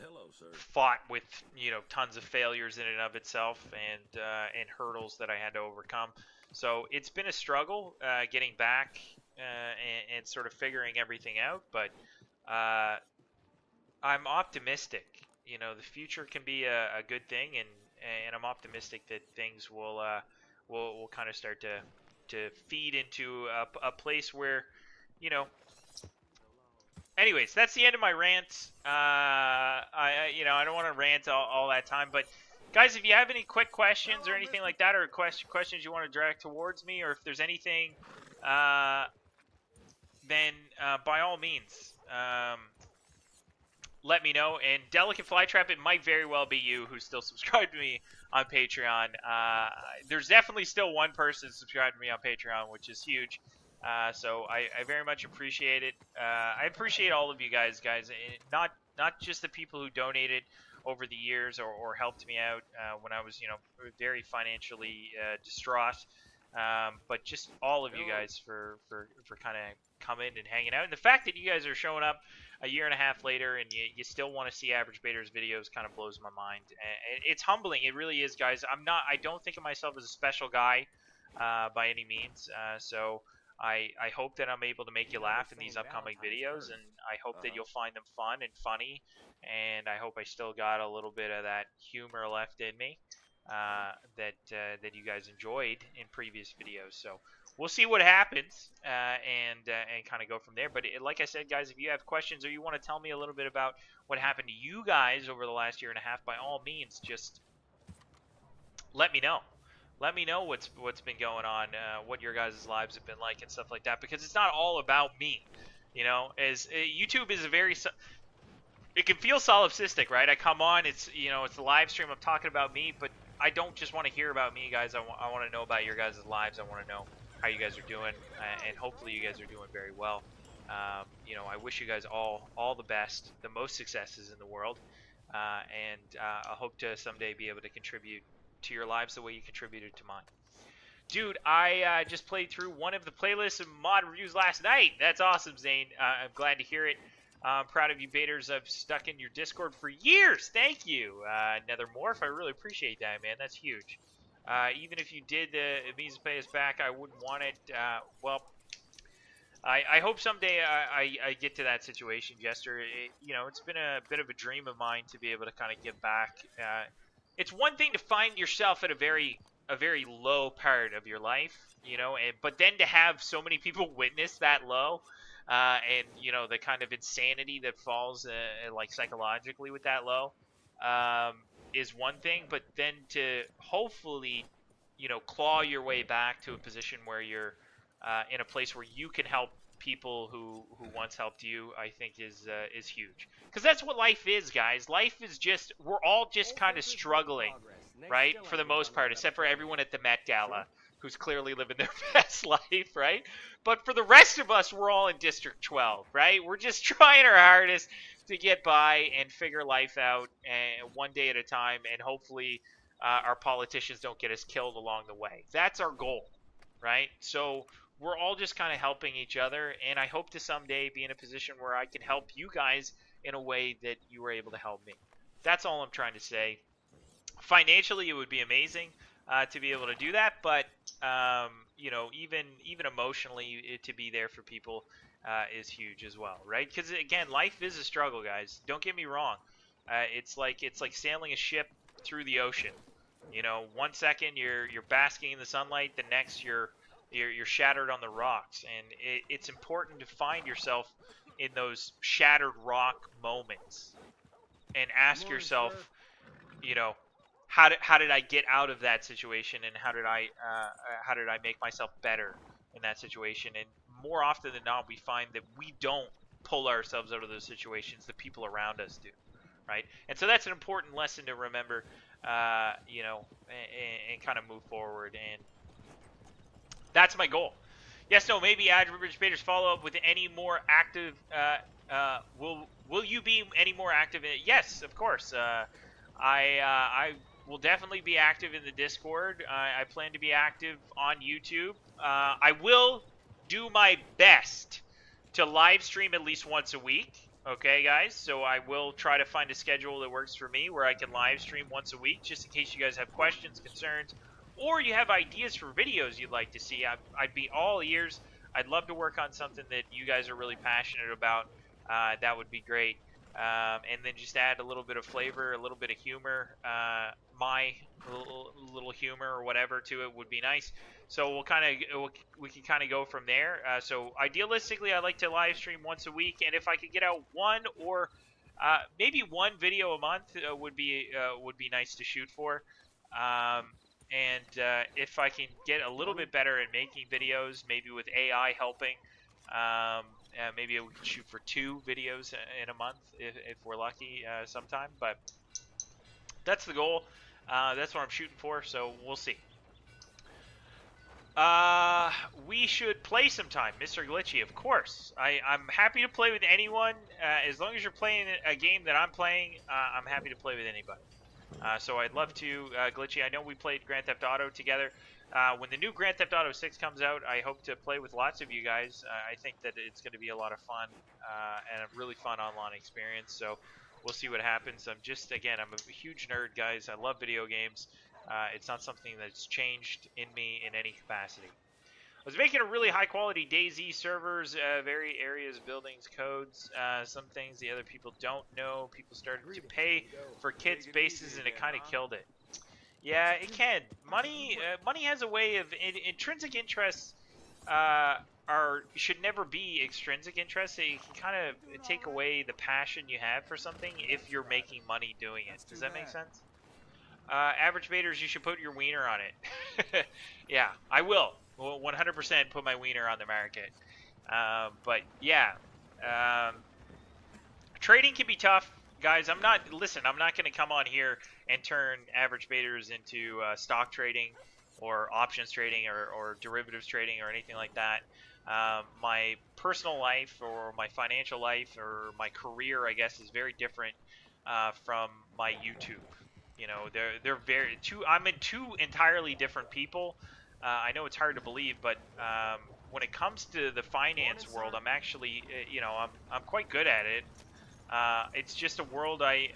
Hello, sir. fought with, you know, tons of failures in and of itself, and hurdles that I had to overcome. So it's been a struggle getting back and sort of figuring everything out, but I'm optimistic. You know, the future can be a good thing, and I'm optimistic that things will kind of start to feed into a place where, you know. Anyways, that's the end of my rant. You know, I don't want to rant all that time, but guys, if you have any quick questions or anything like that, or questions you want to direct towards me, or if there's anything, then by all means, let me know. And Delicate Flytrap, it might very well be you who's still subscribed to me on Patreon. There's definitely still one person subscribed to me on Patreon, which is huge. So I very much appreciate it. I appreciate all of you guys, not just the people who donated over the years or helped me out when I was, you know, very financially distraught, but just all of you guys for kind of coming and hanging out. And the fact that you guys are showing up a year and a half later and you still want to see Averagebaters videos kind of blows my mind. And it's humbling. It really is, guys. I don't think of myself as a special guy by any means. So I hope that I'm able to make you laugh in these upcoming videos, and I hope that you'll find them fun and funny, and I hope I still got a little bit of that humor left in me that you guys enjoyed in previous videos. So we'll see what happens and kind of go from there. But like I said, guys, if you have questions or you want to tell me a little bit about what happened to you guys over the last year and a half, by all means, just let me know. Let me know what's been going on, what your guys' lives have been like and stuff like that, because it's not all about me, you know. As YouTube is it can feel solipsistic, right? I come on, it's, you know, it's a live stream, I'm talking about me, but I don't just want to hear about me, guys. I want to know about your guys' lives. I want to know how you guys are doing, and hopefully you guys are doing very well. You know, I wish you guys all the best, the most successes in the world, and I hope to someday be able to contribute to your lives the way you contributed to mine. Dude, I just played through one of the playlists and mod reviews last night. That's awesome, Zane. I'm glad to hear it. I'm proud of you, Baters. I've stuck in your Discord for years. Thank you. Nethermorph, I really appreciate that, man. That's huge. Even if you did Amiza pay us back, I wouldn't want it. Well, I hope someday I get to that situation, Jester. You know, it's been a bit of a dream of mine to be able to kind of give back. It's one thing to find yourself at a very low part of your life, you know, but then to have so many people witness that low, and, you know, the kind of insanity that falls like psychologically with that low, is one thing. But then to hopefully, you know, claw your way back to a position where you're in a place where you can help people who once helped you, I think is huge. Because that's what life is, guys. Life is just, we're all just kind of struggling, right? For the most part, except for everyone at the Met Gala, who's clearly living their best life, right? But for the rest of us, we're all in District 12, right? We're just trying our hardest to get by and figure life out, and one day at a time, and hopefully our politicians don't get us killed along the way. That's our goal, right? So we're all just kind of helping each other, and I hope to someday be in a position where I can help you guys in a way that you were able to help me. That's all I'm trying to say. Financially, it would be amazing to be able to do that, but you know, even emotionally, to be there for people is huge as well, right? Because again, life is a struggle, guys. Don't get me wrong. It's like sailing a ship through the ocean. You know, one second you're basking in the sunlight, the next you're shattered on the rocks, and it's important to find yourself in those shattered rock moments and ask yourself, you know, how did I get out of that situation, and how did I make myself better in that situation? And more often than not, we find that we don't pull ourselves out of those situations; the people around us do, right? And so that's an important lesson to remember, you know, and kind of move forward. And that's my goal. Yes, no, maybe Averagebaters follow up with any more active. Will you be any more active in it? Yes, of course. I will definitely be active in the Discord. I plan to be active on YouTube. I will do my best to live stream at least once a week. Okay, guys, so I will try to find a schedule that works for me where I can live stream once a week, just in case you guys have questions, concerns, or you have ideas for videos you'd like to see. I'd be all ears. I'd love to work on something that you guys are really passionate about. That would be great. And then just add a little bit of flavor, a little bit of humor, my little humor or whatever to it would be nice. So we can kind of go from there. So idealistically, I like to live stream once a week, and if I could get out one or maybe one video a month would be nice to shoot for. If I can get a little bit better at making videos, maybe with AI helping, maybe we can shoot for 2 videos in a month if we're lucky sometime. But that's the goal. That's what I'm shooting for, so we'll see. We should play sometime, Mr. Glitchy, of course. I'm happy to play with anyone. As long as you're playing a game that I'm playing, I'm happy to play with anybody. So I'd love to, Glitchy. I know we played Grand Theft Auto together. When the new Grand Theft Auto 6 comes out, I hope to play with lots of you guys. I think that it's going to be a lot of fun and a really fun online experience. So we'll see what happens. I'm a huge nerd, guys. I love video games. It's not something that's changed in me in any capacity. I was making a really high-quality DayZ servers, very areas, buildings, codes, some things the other people don't know. People started to pay for kids' bases, and it kind of killed it. Yeah, it can. Money has a way of intrinsic interests. Should never be extrinsic interests. It can kind of take away the passion you have for something if you're making money doing it. Does that make sense? Averagebaters, you should put your wiener on it. Yeah, I will. 100% put my wiener on the market. But yeah, trading can be tough, guys. I'm not going to come on here and turn Averagebaters into stock trading or options trading or derivatives trading or anything like that. My personal life or my financial life or my career, I guess, is very different from my YouTube. You know, they're I'm in 2 entirely different people. I know it's hard to believe, but when it comes to the finance world, I'm actually, I'm quite good at it. It's just a world I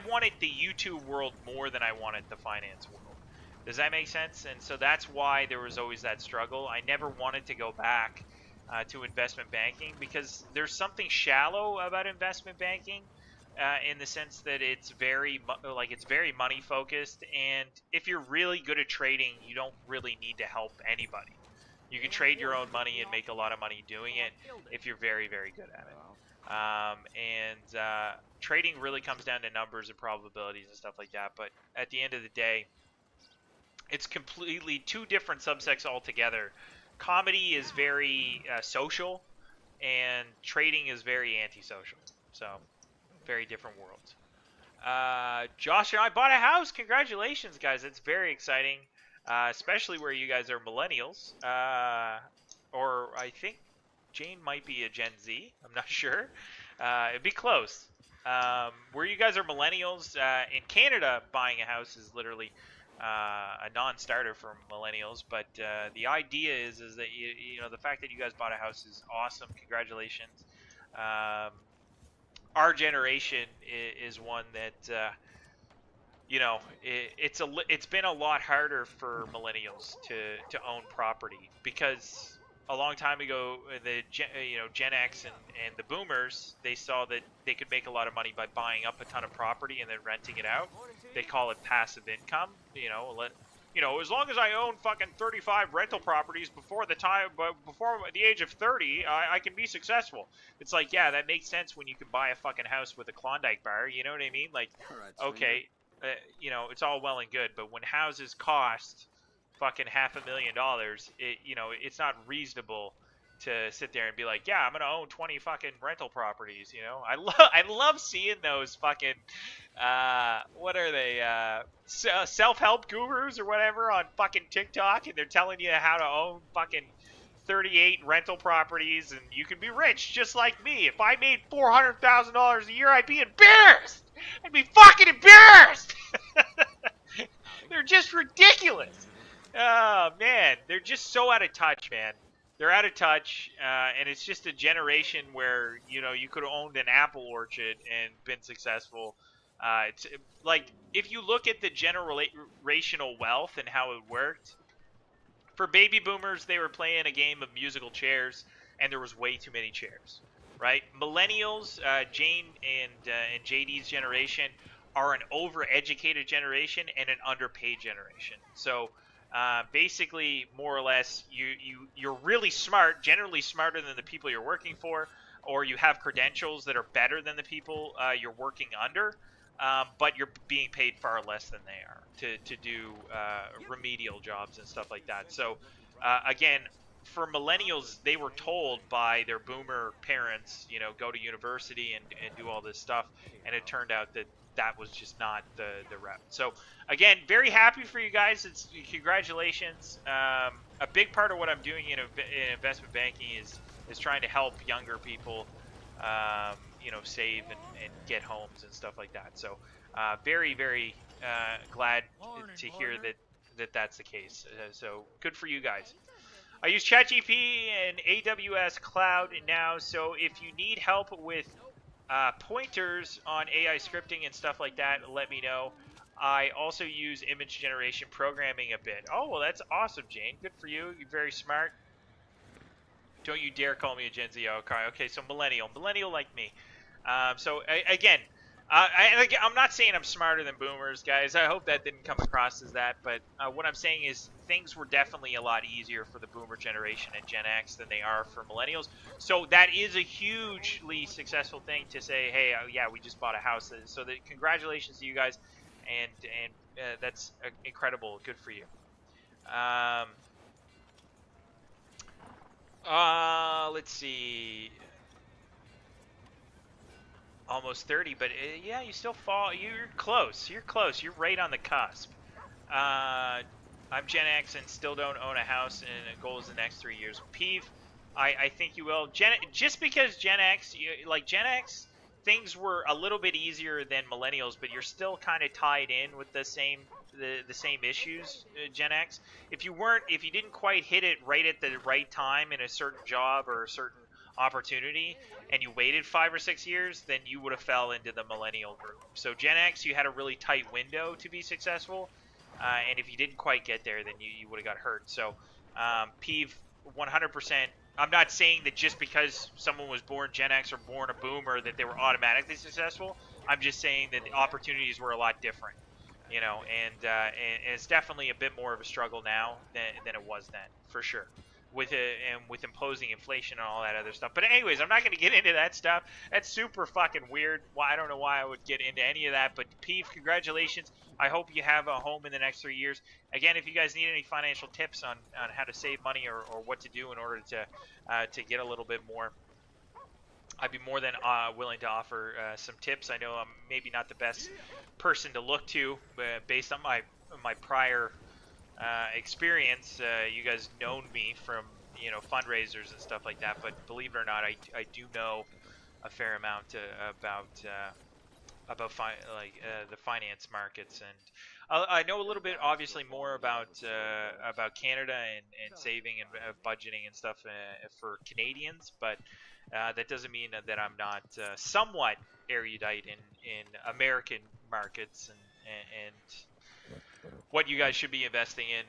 wanted the YouTube world more than I wanted the finance world. Does that make sense? And so that's why there was always that struggle. I never wanted to go back to investment banking because there's something shallow about investment banking. In the sense that it's very money focused, and if you're really good at trading, you don't really need to help anybody. You can trade your own money and make a lot of money doing it if you're very, very good at it. Trading really comes down to numbers and probabilities and stuff like that. But at the end of the day, it's completely 2 different subsects altogether. Comedy is very social, and trading is very antisocial. So. Very different worlds. Josh and I bought a house. Congratulations, guys. It's very exciting, especially where you guys are millennials. Or I think Jane might be a Gen Z. I'm not sure. It'd be close. Where you guys are millennials, in Canada, buying a house is literally a non-starter for millennials. But the idea is that, the fact that you guys bought a house is awesome. Congratulations. Our generation is one that, it's been a lot harder for millennials to own property because a long time ago, the Gen X and the Boomers, they saw that they could make a lot of money by buying up a ton of property and then renting it out. They call it passive income. As long as I own fucking 35 rental properties before the age of 30, I can be successful. It's like, yeah, that makes sense when you can buy a fucking house with a Klondike bar. You know what I mean? Like, okay, it's all well and good, but when houses cost fucking $500,000, it's not reasonable to sit there and be like, yeah, I'm gonna own 20 fucking rental properties. I love seeing those fucking what are they, self-help gurus or whatever on fucking TikTok, and they're telling you how to own fucking 38 rental properties and you can be rich just like me. If I made $400,000 a year, I'd be embarrassed. I'd be fucking embarrassed. They're just ridiculous. Oh man, they're just so out of touch, man. They're out of touch, and it's just a generation where you know you could have owned an apple orchard and been successful. It's like if you look at the generational wealth and how it worked. For baby boomers, they were playing a game of musical chairs, and there was way too many chairs, right? Millennials, Jane and JD's generation, are an overeducated generation and an underpaid generation. So basically, more or less, you're really smart, generally smarter than the people you're working for, or you have credentials that are better than the people you're working under. But you're being paid far less than they are to do remedial jobs and stuff like that. So, again, for millennials, they were told by their boomer parents, you know, go to university and do all this stuff. And it turned out that that was just not the route. So, again, very happy for you guys. Congratulations. A big part of what I'm doing in investment banking is trying to help younger people you know, save and get homes and stuff like that. So very, very glad to hear that that's the case. So good for you guys. I use ChatGPT and AWS Cloud now, so if you need help with pointers on AI scripting and stuff like that, let me know. I also use image generation programming a bit. Oh, well, that's awesome, Jane. Good for you. You're very smart. Don't you dare call me a Gen Z. Okay, so millennial like me. So again, I'm not saying I'm smarter than boomers, guys. I hope that didn't come across as that. But what I'm saying is things were definitely a lot easier for the boomer generation and Gen X than they are for millennials. So that is a hugely successful thing to say, hey, yeah, we just bought a house. So congratulations to you guys, and that's incredible. Good for you. Let's see. Almost 30, but yeah, you still fall. You're close. You're close. You're right on the cusp. I'm Gen X and still don't own a house, and a goal is the next 3 years. Peeve, I think you will. Just because Gen X, Gen X, things were a little bit easier than millennials, but you're still kind of tied in with the same issues, Gen X. If you didn't quite hit it right at the right time in a certain job or a certain opportunity, and you waited 5 or 6 years, then you would have fell into the millennial group. So Gen X, you had a really tight window to be successful, and if you didn't quite get there, then you would have got hurt. So Peeve, 100%. I'm not saying that just because someone was born Gen X or born a boomer that they were automatically successful. I'm just saying that the opportunities were a lot different, you know, and it's definitely a bit more of a struggle now than it was then, for sure. With imposing inflation and all that other stuff. But anyways, I'm not going to get into that stuff. That's super fucking weird. Well, I don't know why I would get into any of that. But Peeve, congratulations. I hope you have a home in the next 3 years. Again, if you guys need any financial tips on how to save money or what to do in order to get a little bit more, I'd be more than willing to offer some tips. I know I'm maybe not the best person to look to, but based on my prior experience. You guys known me from, you know, fundraisers and stuff like that, but believe it or not, I do know a fair amount about the finance markets, and I know a little bit, obviously, more about Canada and saving and budgeting and stuff for Canadians, but that doesn't mean that I'm not somewhat erudite in American markets and what you guys should be investing in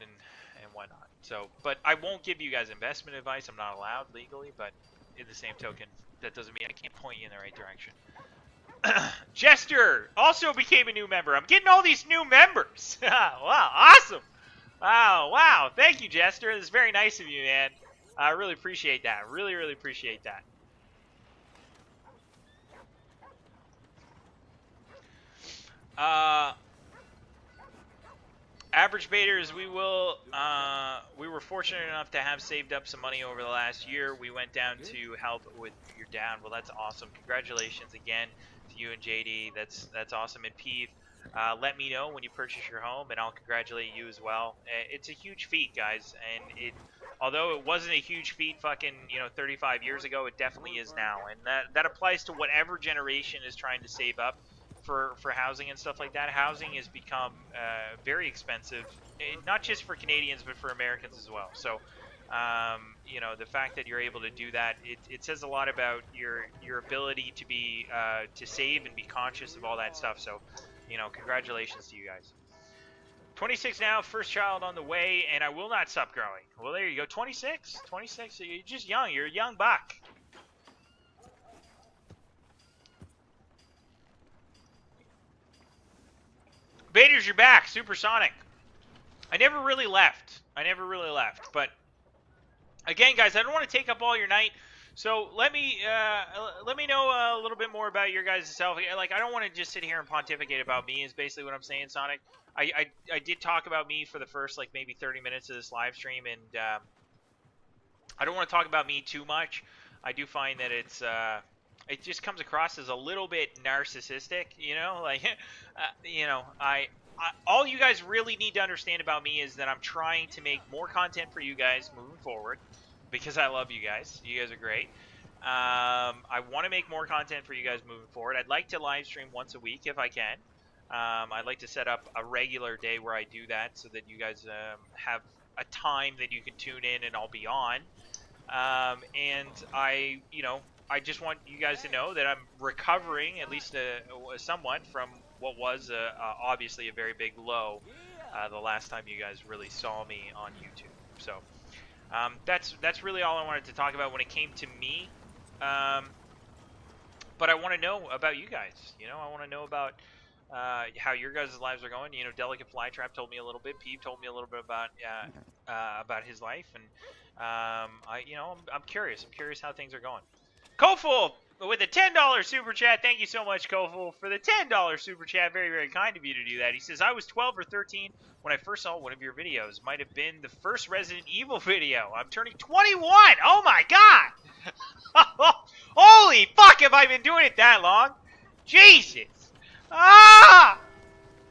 and whatnot. So, but I won't give you guys investment advice. I'm not allowed legally, but in the same token, that doesn't mean I can't point you in the right direction. Jester also became a new member. I'm getting all these new members. Wow, awesome. Wow. Thank you, Jester. This is very nice of you, man. I really appreciate that. Really, really appreciate that. Averagebaters, we were fortunate enough to have saved up some money over the last year. We went down to help with your down. Well, that's awesome. Congratulations again to you and JD. That's awesome. And Peeve, let me know when you purchase your home, and I'll congratulate you as well. It's a huge feat, guys, and although it wasn't a huge feat 35 years ago, it definitely is now, and that applies to whatever generation is trying to save up for housing and stuff like that. Housing has become very expensive, not just for Canadians, but for Americans as well. So You know, the fact that you're able to do that, it says a lot about your ability to be to save and be conscious of all that stuff. So, you know, congratulations to you guys. 26 now, first child on the way, and I will not stop growing. Well, there you go. 26, so you're just young. You're a young buck. Baders, you're back. Supersonic. I never really left. But again, guys, I don't want to take up all your night. So let me know a little bit more about your guys' self. Like, I don't want to just sit here and pontificate about me. Is basically what I'm saying, Sonic. I did talk about me for the first like maybe 30 minutes of this live stream, and I don't want to talk about me too much. I do find that it's it just comes across as a little bit narcissistic, you know, like you know, all you guys really need to understand about me is that I'm trying to make more content for you guys moving forward because I love you guys. You guys are great. I want to make more content for you guys moving forward. I'd like to live stream once a week if I can. I'd like to set up a regular day where I do that so that you guys have a time that you can tune in and I'll be on. And I just want you guys to know that I'm recovering at least somewhat from what was obviously a very big low the last time you guys really saw me on YouTube. So that's really all I wanted to talk about when it came to me. But I want to know about you guys. You know, I want to know about how your guys' lives are going. You know, Delicate Flytrap told me a little bit. Peeve told me a little bit about his life, and I'm curious. I'm curious how things are going. Koful with a $10 super chat. Thank you so much, Koful, for the $10 super chat. Very, very kind of you to do that. He says, I was 12 or 13 when I first saw one of your videos. Might have been the first Resident Evil video. I'm turning 21. Oh my god. Holy fuck, have I been doing it that long? Jesus. Ah!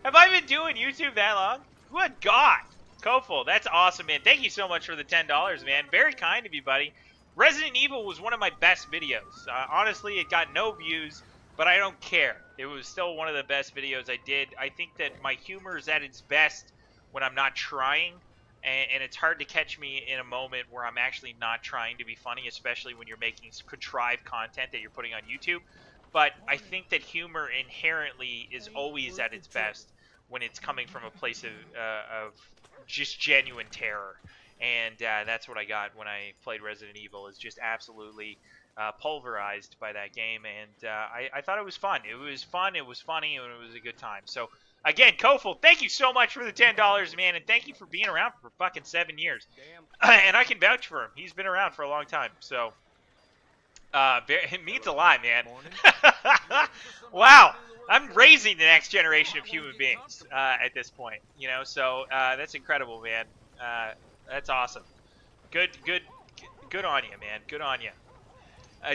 Have I been doing YouTube that long? Good God. Koful, that's awesome, man. Thank you so much for the $10, man. Very kind of you, buddy. Resident Evil was one of my best videos. Honestly, it got no views, but I don't care. It was still one of the best videos I did. I think that my humor is at its best when I'm not trying, and it's hard to catch me in a moment where I'm actually not trying to be funny, especially when you're making contrived content that you're putting on YouTube. But I think that humor inherently is always at its best when it's coming from a place of just genuine terror. And that's what I got when I played Resident Evil, is just absolutely pulverized by that game. And I thought it was fun. It was fun, it was funny, and it was a good time. So, again, Koful, thank you so much for the $10, man. And thank you for being around for fucking 7 years. And I can vouch for him. He's been around for a long time. So, it means a lot, man. Wow. I'm raising the next generation of human beings at this point. You know, so that's incredible, man. That's awesome. Good on you, man. Good on you.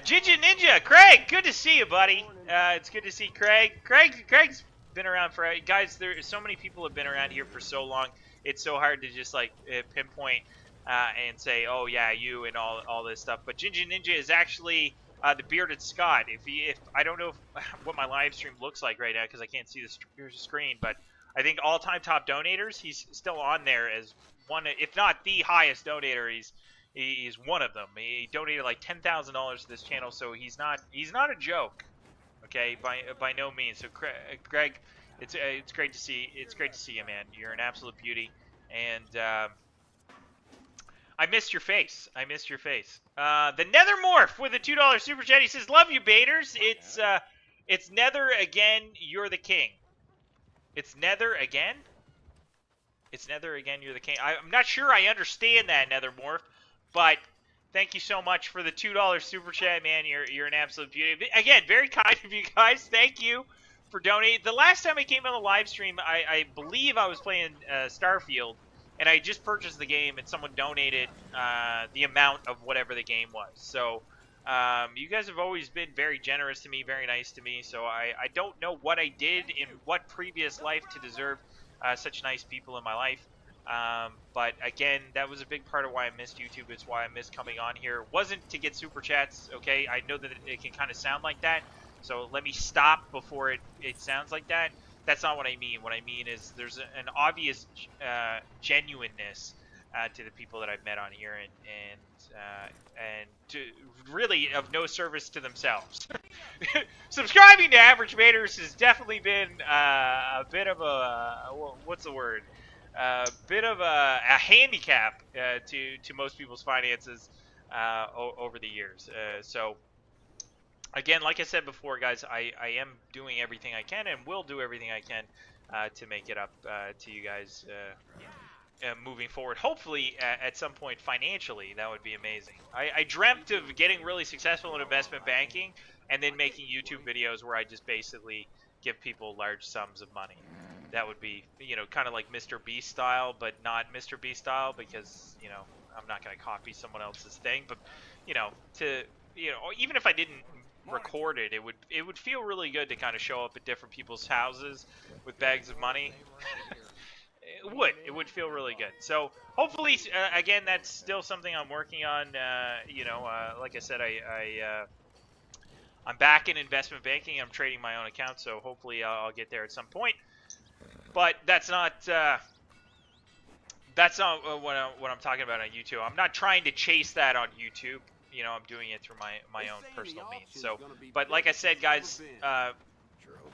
Ginger Ninja, Craig, good to see you, buddy. It's good to see Craig. Craig's been around for, guys. There so many people have been around here for so long. It's so hard to just like pinpoint and say, oh yeah, you and all this stuff. But Ginger Ninja is actually the bearded Scott. If I don't know what my live stream looks like right now because I can't see the screen, but I think all-time top donators, he's still on there as one, if not the highest donator. He's one of them. He donated like $10,000 to this channel, so he's not a joke. Okay, by no means. So Greg, it's great to see. It's great to see you, man. You're an absolute beauty, and I missed your face. The Nethermorph with a $2 super chat. He says, "Love you, Baiters. It's Nether again. You're the king. It's Nether again. It's Nether again. You're the king." I'm not sure I understand that, Nethermorph, but thank you so much for the $2 super chat, man. You're an absolute beauty. Again, very kind of you guys. Thank you for donating. The last time I came on the live stream, I believe I was playing Starfield, and I just purchased the game, and someone donated the amount of whatever the game was. So you guys have always been very generous to me, very nice to me. So I don't know what I did in what previous life to deserve such nice people in my life. But again, that was a big part of why I missed YouTube. It's why I missed coming on here. It wasn't to get super chats, okay? I know that it can kind of sound like that. So let me stop before it sounds like that. That's not what I mean. What I mean is there's an obvious genuineness to the people that I've met on here, and to really of no service to themselves. Subscribing to Averagebaters has definitely been a bit of a what's the word? A bit of a handicap to most people's finances over the years. So again, like I said before, guys, I am doing everything I can and will do everything I can to make it up to you guys moving forward. Hopefully, at some point financially, that would be amazing. I dreamt of getting really successful in investment banking and then making YouTube videos where I just basically give people large sums of money. That would be, you know, kind of like Mr. Beast style, but not Mr. Beast style because, you know, I'm not going to copy someone else's thing. But, you know, even if I didn't record it, it would feel really good to kind of show up at different people's houses with bags of money. It would feel really good. So hopefully, again, that's still something I'm working on. You know, like I said, I'm back in investment banking. I'm trading my own account, so hopefully I'll get there at some point. But that's not what I'm talking about on YouTube. I'm not trying to chase that on YouTube. You know, I'm doing it through my own personal means. So, but like I said, guys,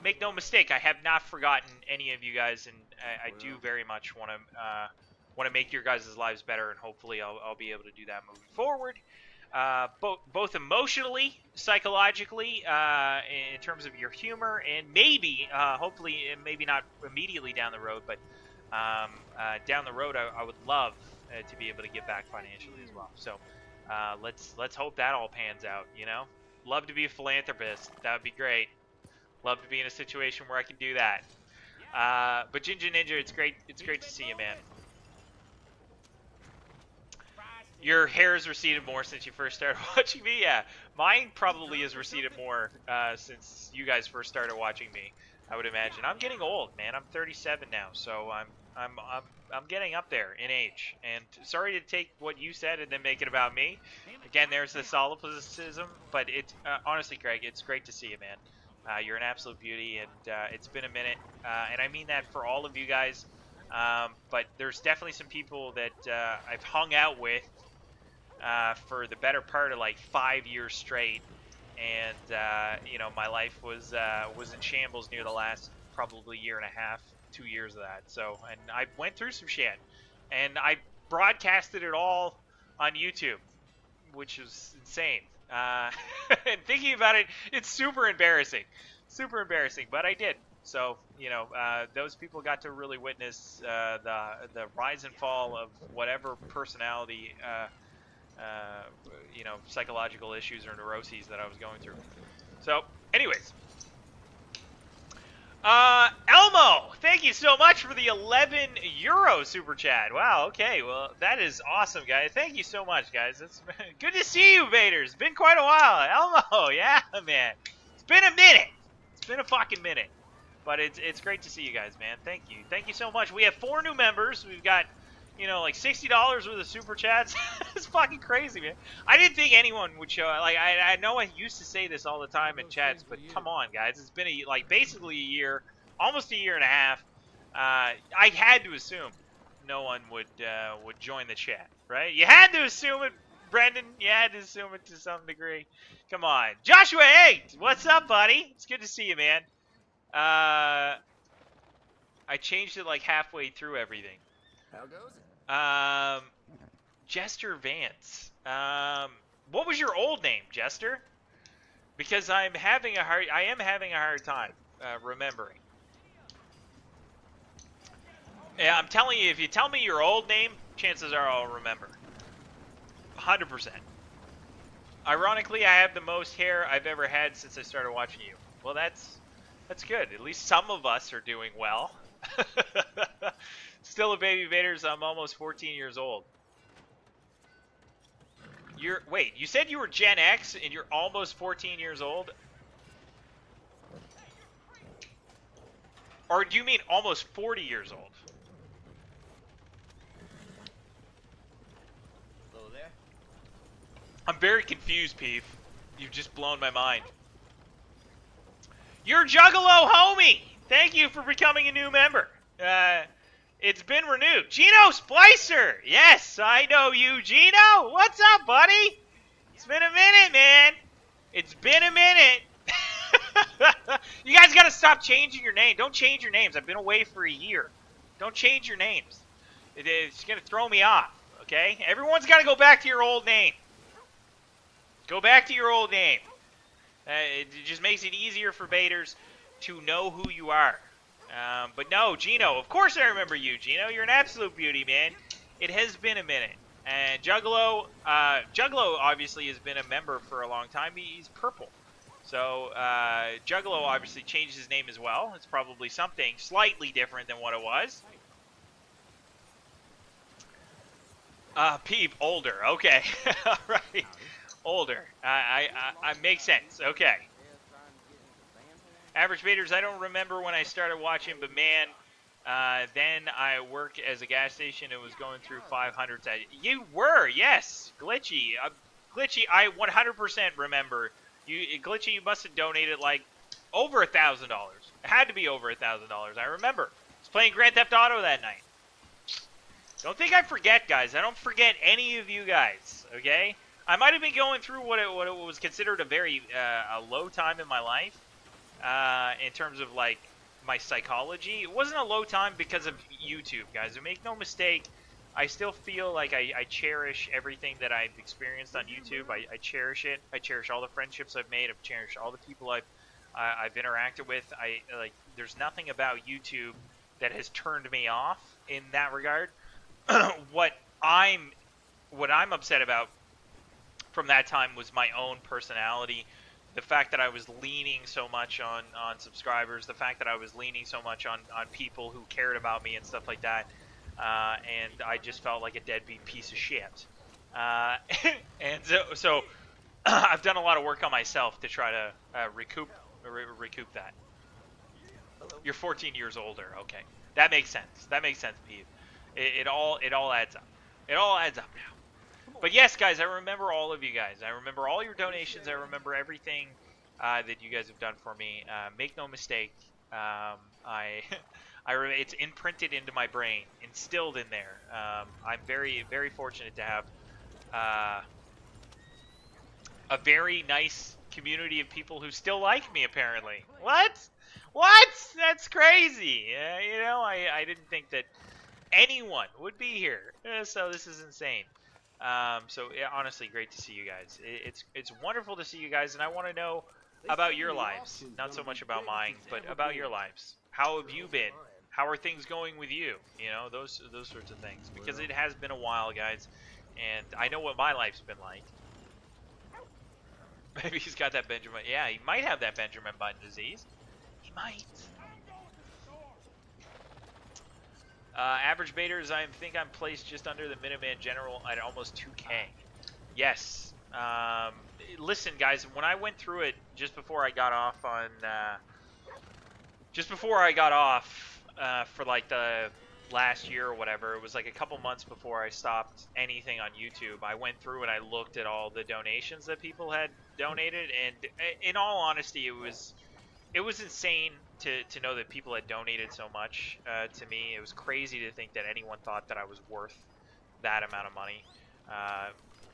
make no mistake, I have not forgotten any of you guys, and I do very much want to make your guys' lives better, and hopefully I'll be able to do that moving forward. Both emotionally, psychologically, in terms of your humor, and maybe, hopefully, maybe not immediately down the road, but down the road, I would love to be able to give back financially as well. So let's hope that all pans out. You know, love to be a philanthropist. That would be great. Love to be in a situation where I can do that. But Ginger Ninja, it's great to see you, man. Your hair has receded more since you first started watching me. Yeah, mine probably has receded more since you guys first started watching me. I would imagine. I'm getting old, man. I'm 37 now, so I'm getting up there in age. And sorry to take what you said and then make it about me. Again, there's the solipsism, but it's honestly, Greg, it's great to see you, man. You're an absolute beauty, and it's been a minute, and I mean that for all of you guys. But there's definitely some people that I've hung out with for the better part of like 5 years straight, and you know, my life was in shambles near the last probably year and a half, 2 years of that. So, and I went through some shit, and I broadcasted it all on YouTube, which is insane. And thinking about it, it's super embarrassing, but I did. So, you know, those people got to really witness the rise and fall of whatever personality, you know, psychological issues or neuroses that I was going through. So, anyways, Elmo, thank you so much for the €11 super chat. Wow, okay, well, that is awesome, guys. Thank you so much, guys. It's good to see you, Vaders. It's been quite a while. Elmo, yeah, man. It's been a minute. It's been a fucking minute. But it's great to see you guys, man. Thank you. Thank you so much. We have 4 new members. We've got, you know, like $60 worth of super chats. It's fucking crazy, man. I didn't think anyone would show. Like, I know I used to say this all the time in chats, but come on, guys. It's been basically a year, almost a year and a half. I had to assume no one would join the chat, right? You had to assume it, Brendan. You had to assume it to some degree. Come on, Joshua 8. What's up, buddy? It's good to see you, man. I changed it like halfway through everything. How goes it? Jester Vance. What was your old name, Jester? Because I am having a hard time remembering. Yeah, I'm telling you, if you tell me your old name, chances are I'll remember. 100%. Ironically, I have the most hair I've ever had since I started watching you. Well, that's good. At least some of us are doing well. Still a baby Vaders. I'm almost 14 years old. Wait, you said you were Gen X and you're almost 14 years old? Or do you mean almost 40 years old? Hello there. I'm very confused, Peeve. You've just blown my mind. You're Juggalo Homie! Thank you for becoming a new member. It's been renewed. Gino Splicer! Yes, I know you, Gino! What's up, buddy? It's been a minute, man. It's been a minute. You guys gotta stop changing your name. Don't change your names. I've been away for a year. Don't change your names. It's gonna throw me off, okay? Everyone's gotta go back to your old name. Go back to your old name. It just makes it easier for baiters to know who you are. But no, Gino, of course I remember you, Gino. You're an absolute beauty, man. It has been a minute. And Juggalo obviously has been a member for a long time. He's purple. So Juggalo obviously changed his name as well. It's probably something slightly different than what it was. Peep, older. Okay. All right. Older. I makes sense. Okay. Averagebaters, I don't remember when I started watching, but man, then I worked as a gas station and was going through 500s. You were, yes, Glitchy. Glitchy, I 100% remember. Glitchy, you must have donated like over $1,000. It had to be over $1,000. I remember. I was playing Grand Theft Auto that night. Don't think I forget, guys. I don't forget any of you guys, okay? I might have been going through what it was considered a very a low time in my life. In terms of like my psychology, it wasn't a low time because of YouTube, guys. Make no mistake, I still feel like I cherish everything that I've experienced on YouTube. I cherish it. I cherish all the friendships I've made. I've cherished all the people I've interacted with. There's nothing about YouTube that has turned me off in that regard. What I'm upset about from that time was my own personality. The fact that I was leaning so much on subscribers, the fact that I was leaning so much on people who cared about me and stuff like that, and I just felt like a deadbeat piece of shit. And so I've done a lot of work on myself to try to recoup that. You're 14 years older, okay? That makes sense. That makes sense, Pete. It all adds up. It all adds up now. But yes, guys, I remember all of you guys. I remember all your donations. I remember everything that you guys have done for me. Make no mistake, it's imprinted into my brain, instilled in there. I'm very, very fortunate to have a very nice community of people who still like me, apparently. What? That's crazy. You know, I didn't think that anyone would be here. So this is insane. Honestly, great to see you guys. It's wonderful to see you guys, and I want to know about your lives. Not so much about mine, but about your lives. How have you been? How are things going with you? You know, those sorts of things. Because it has been a while, guys, and I know what my life's been like. Maybe he's got that Benjamin. Yeah, he might have that Benjamin Button disease. He might. Averagebaters, I think I'm placed just under the Minuteman General at almost 2K. Yes. Listen, guys, when I went through it just before I got off for like the last year or whatever, it was like a couple months before I stopped anything on YouTube. I went through and I looked at all the donations that people had donated, and in all honesty, it was insane to know that people had donated so much to me. It was crazy to think that anyone thought that I was worth that amount of money.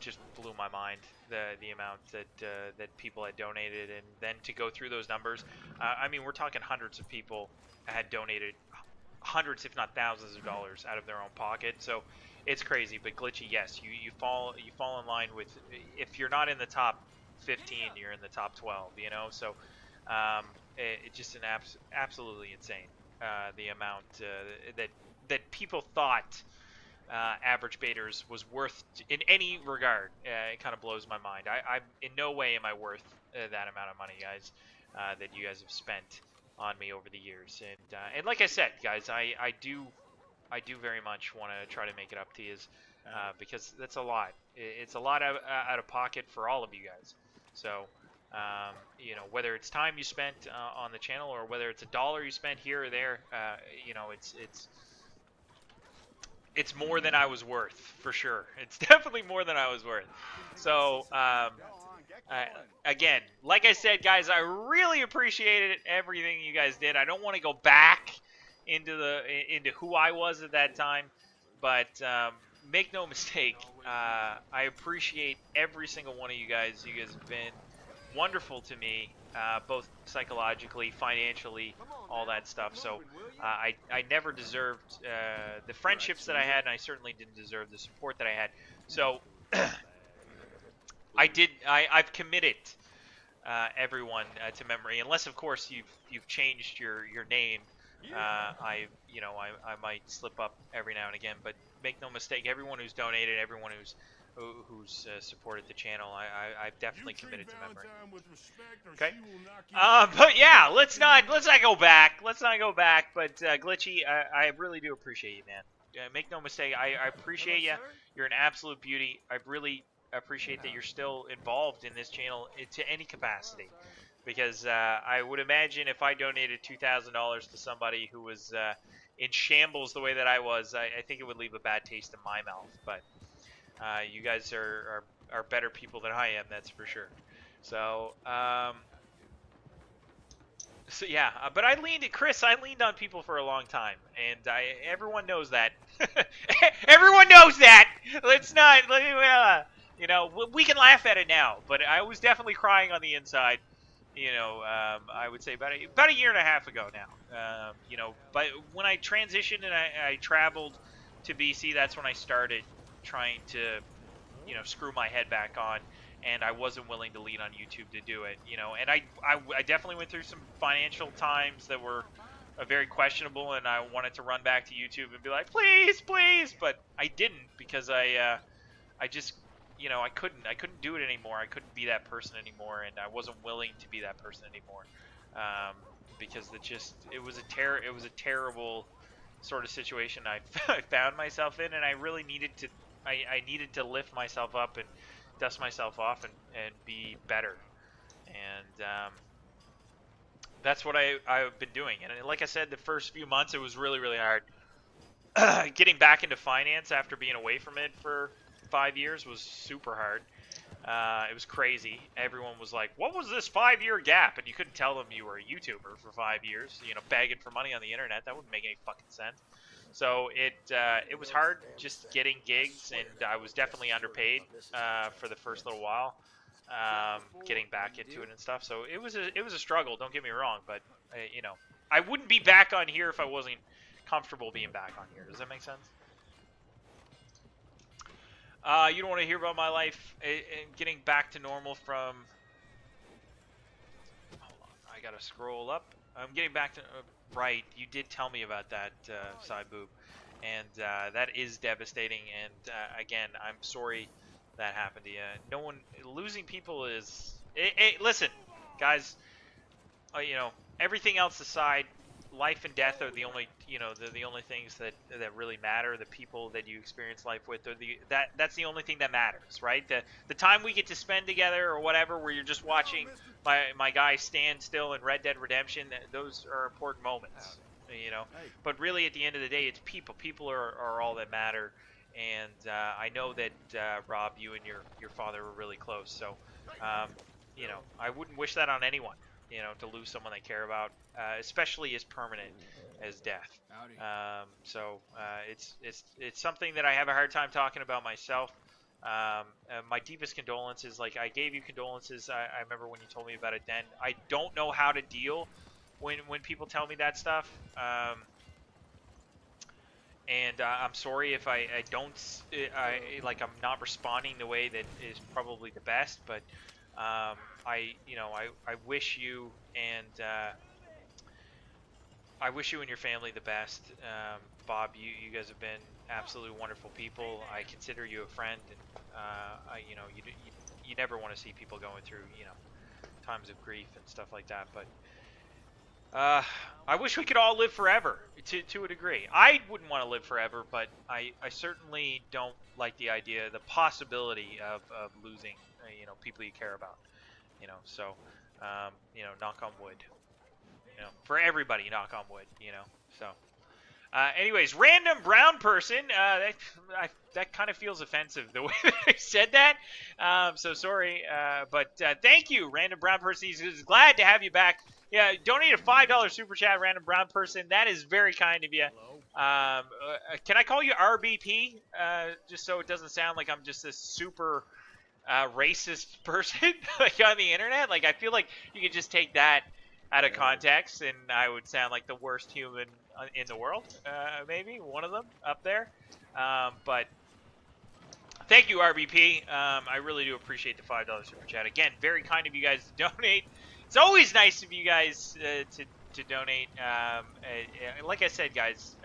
Just blew my mind, the amount that people had donated, and then to go through those numbers. I mean, we're talking hundreds of people had donated hundreds, if not thousands, of dollars out of their own pocket. So it's crazy. But Glitchy, yes, you fall in line with. If you're not in the top 15, you're in the top 12. You know, so. It's just an absolutely insane the amount that people thought Averagebaters was worth in any regard. It kind of blows my mind. I in no way am I worth that amount of money, guys, that you guys have spent on me over the years. And like I said, guys, I do very much want to try to make it up to you, because that's a lot. It's a lot out of pocket for all of you guys. So. You know, whether it's time you spent on the channel or whether it's $1 you spent here or there, you know, it's more than I was worth, for sure. It's definitely more than I was worth. So, again, like I said, guys, I really appreciated everything you guys did. I don't want to go back into who I was at that time. But make no mistake, I appreciate every single one of you guys. You guys have been wonderful to me, both psychologically, financially, all that stuff. So I never deserved the friendships that I had, and I certainly didn't deserve the support that I had. So I've committed everyone to memory, unless of course you've changed your name. I might slip up every now and again, but make no mistake, everyone who's donated, everyone who's supported the channel, I've definitely committed to memory. Okay. But yeah, let's not go back. Let's not go back. But Glitchy, I really do appreciate you, man. Make no mistake, I appreciate you. You're an absolute beauty. I really appreciate that you're still involved in this channel to any capacity. Because I would imagine if I donated $2,000 to somebody who was in shambles the way that I was, I think it would leave a bad taste in my mouth. But you guys are better people than I am, that's for sure. So, yeah. But I leaned on people for a long time, and everyone knows that. Everyone knows that. You know, we can laugh at it now, but I was definitely crying on the inside. You know, I would say about a year and a half ago now. You know, but when I transitioned and I traveled to BC, that's when I started trying to, you know, screw my head back on, and I wasn't willing to lean on YouTube to do it. You know, and I definitely went through some financial times that were very questionable, and I wanted to run back to YouTube and be like, please, but I didn't, because I just, you know, I couldn't do it anymore. I couldn't be that person anymore, and I wasn't willing to be that person anymore, because it was a terrible sort of situation I found myself in, and I really needed to lift myself up and dust myself off and be better, and that's what I've been doing. And like I said, the first few months it was really, really hard. Getting back into finance after being away from it for 5 years was super hard. It was crazy. Everyone was like, what was this 5-year gap? And you couldn't tell them you were a YouTuber for 5 years, you know, begging for money on the internet. That wouldn't make any fucking sense. So it was hard just getting gigs, and I was definitely underpaid for the first little while, getting back into it and stuff. So it was a struggle, don't get me wrong, but you know, I wouldn't be back on here if I wasn't comfortable being back on here. Does that make sense? You don't want to hear about my life getting back to normal from... Hold on, I gotta scroll up. I'm getting back to... right, you did tell me about that, side boob. And that is devastating, and again, I'm sorry that happened to you. No one... Losing people is... listen, guys, you know, everything else aside, life and death are the only, you know, the only things that really matter. The people that you experience life with are that's the only thing that matters, right? The time we get to spend together or whatever, where you're just watching my guy stand still in Red Dead Redemption, those are important moments, you know. But really, at the end of the day, it's people. People are all that matter. And I know that Rob, you and your father were really close. So, you know, I wouldn't wish that on anyone. You know, to lose someone they care about, especially as permanent as death. So it's something that I have a hard time talking about myself. My deepest condolences. Like, I gave you condolences. I remember when you told me about it then. I don't know how to deal when people tell me that stuff. And I'm sorry if I don't, like, I'm not responding the way that is probably the best, but I wish you and I wish you and your family the best. Bob, you guys have been absolutely wonderful people. I consider you a friend, and you never want to see people going through, you know, times of grief and stuff like that. But I wish we could all live forever, to a degree. I wouldn't want to live forever, but I certainly don't like the idea, the possibility of losing, you know, people you care about. You know, so, you know, knock on wood. You know, for everybody, knock on wood. You know, so. Anyways, random brown person. That kind of feels offensive the way that I said that. So sorry, but thank you, random brown person. He's glad to have you back Yeah, donate a $5 super chat, random brown person. That is very kind of you. Can I call you RBP? Just so it doesn't sound like I'm just this super racist person like on the internet. Like I feel like you could just take that out of context, and I would sound like the worst human in the world. Maybe one of them up there. But thank you, RBP. I really do appreciate the $5 super chat. Again, very kind of you guys to donate. It's always nice of you guys to donate. Like I said, guys,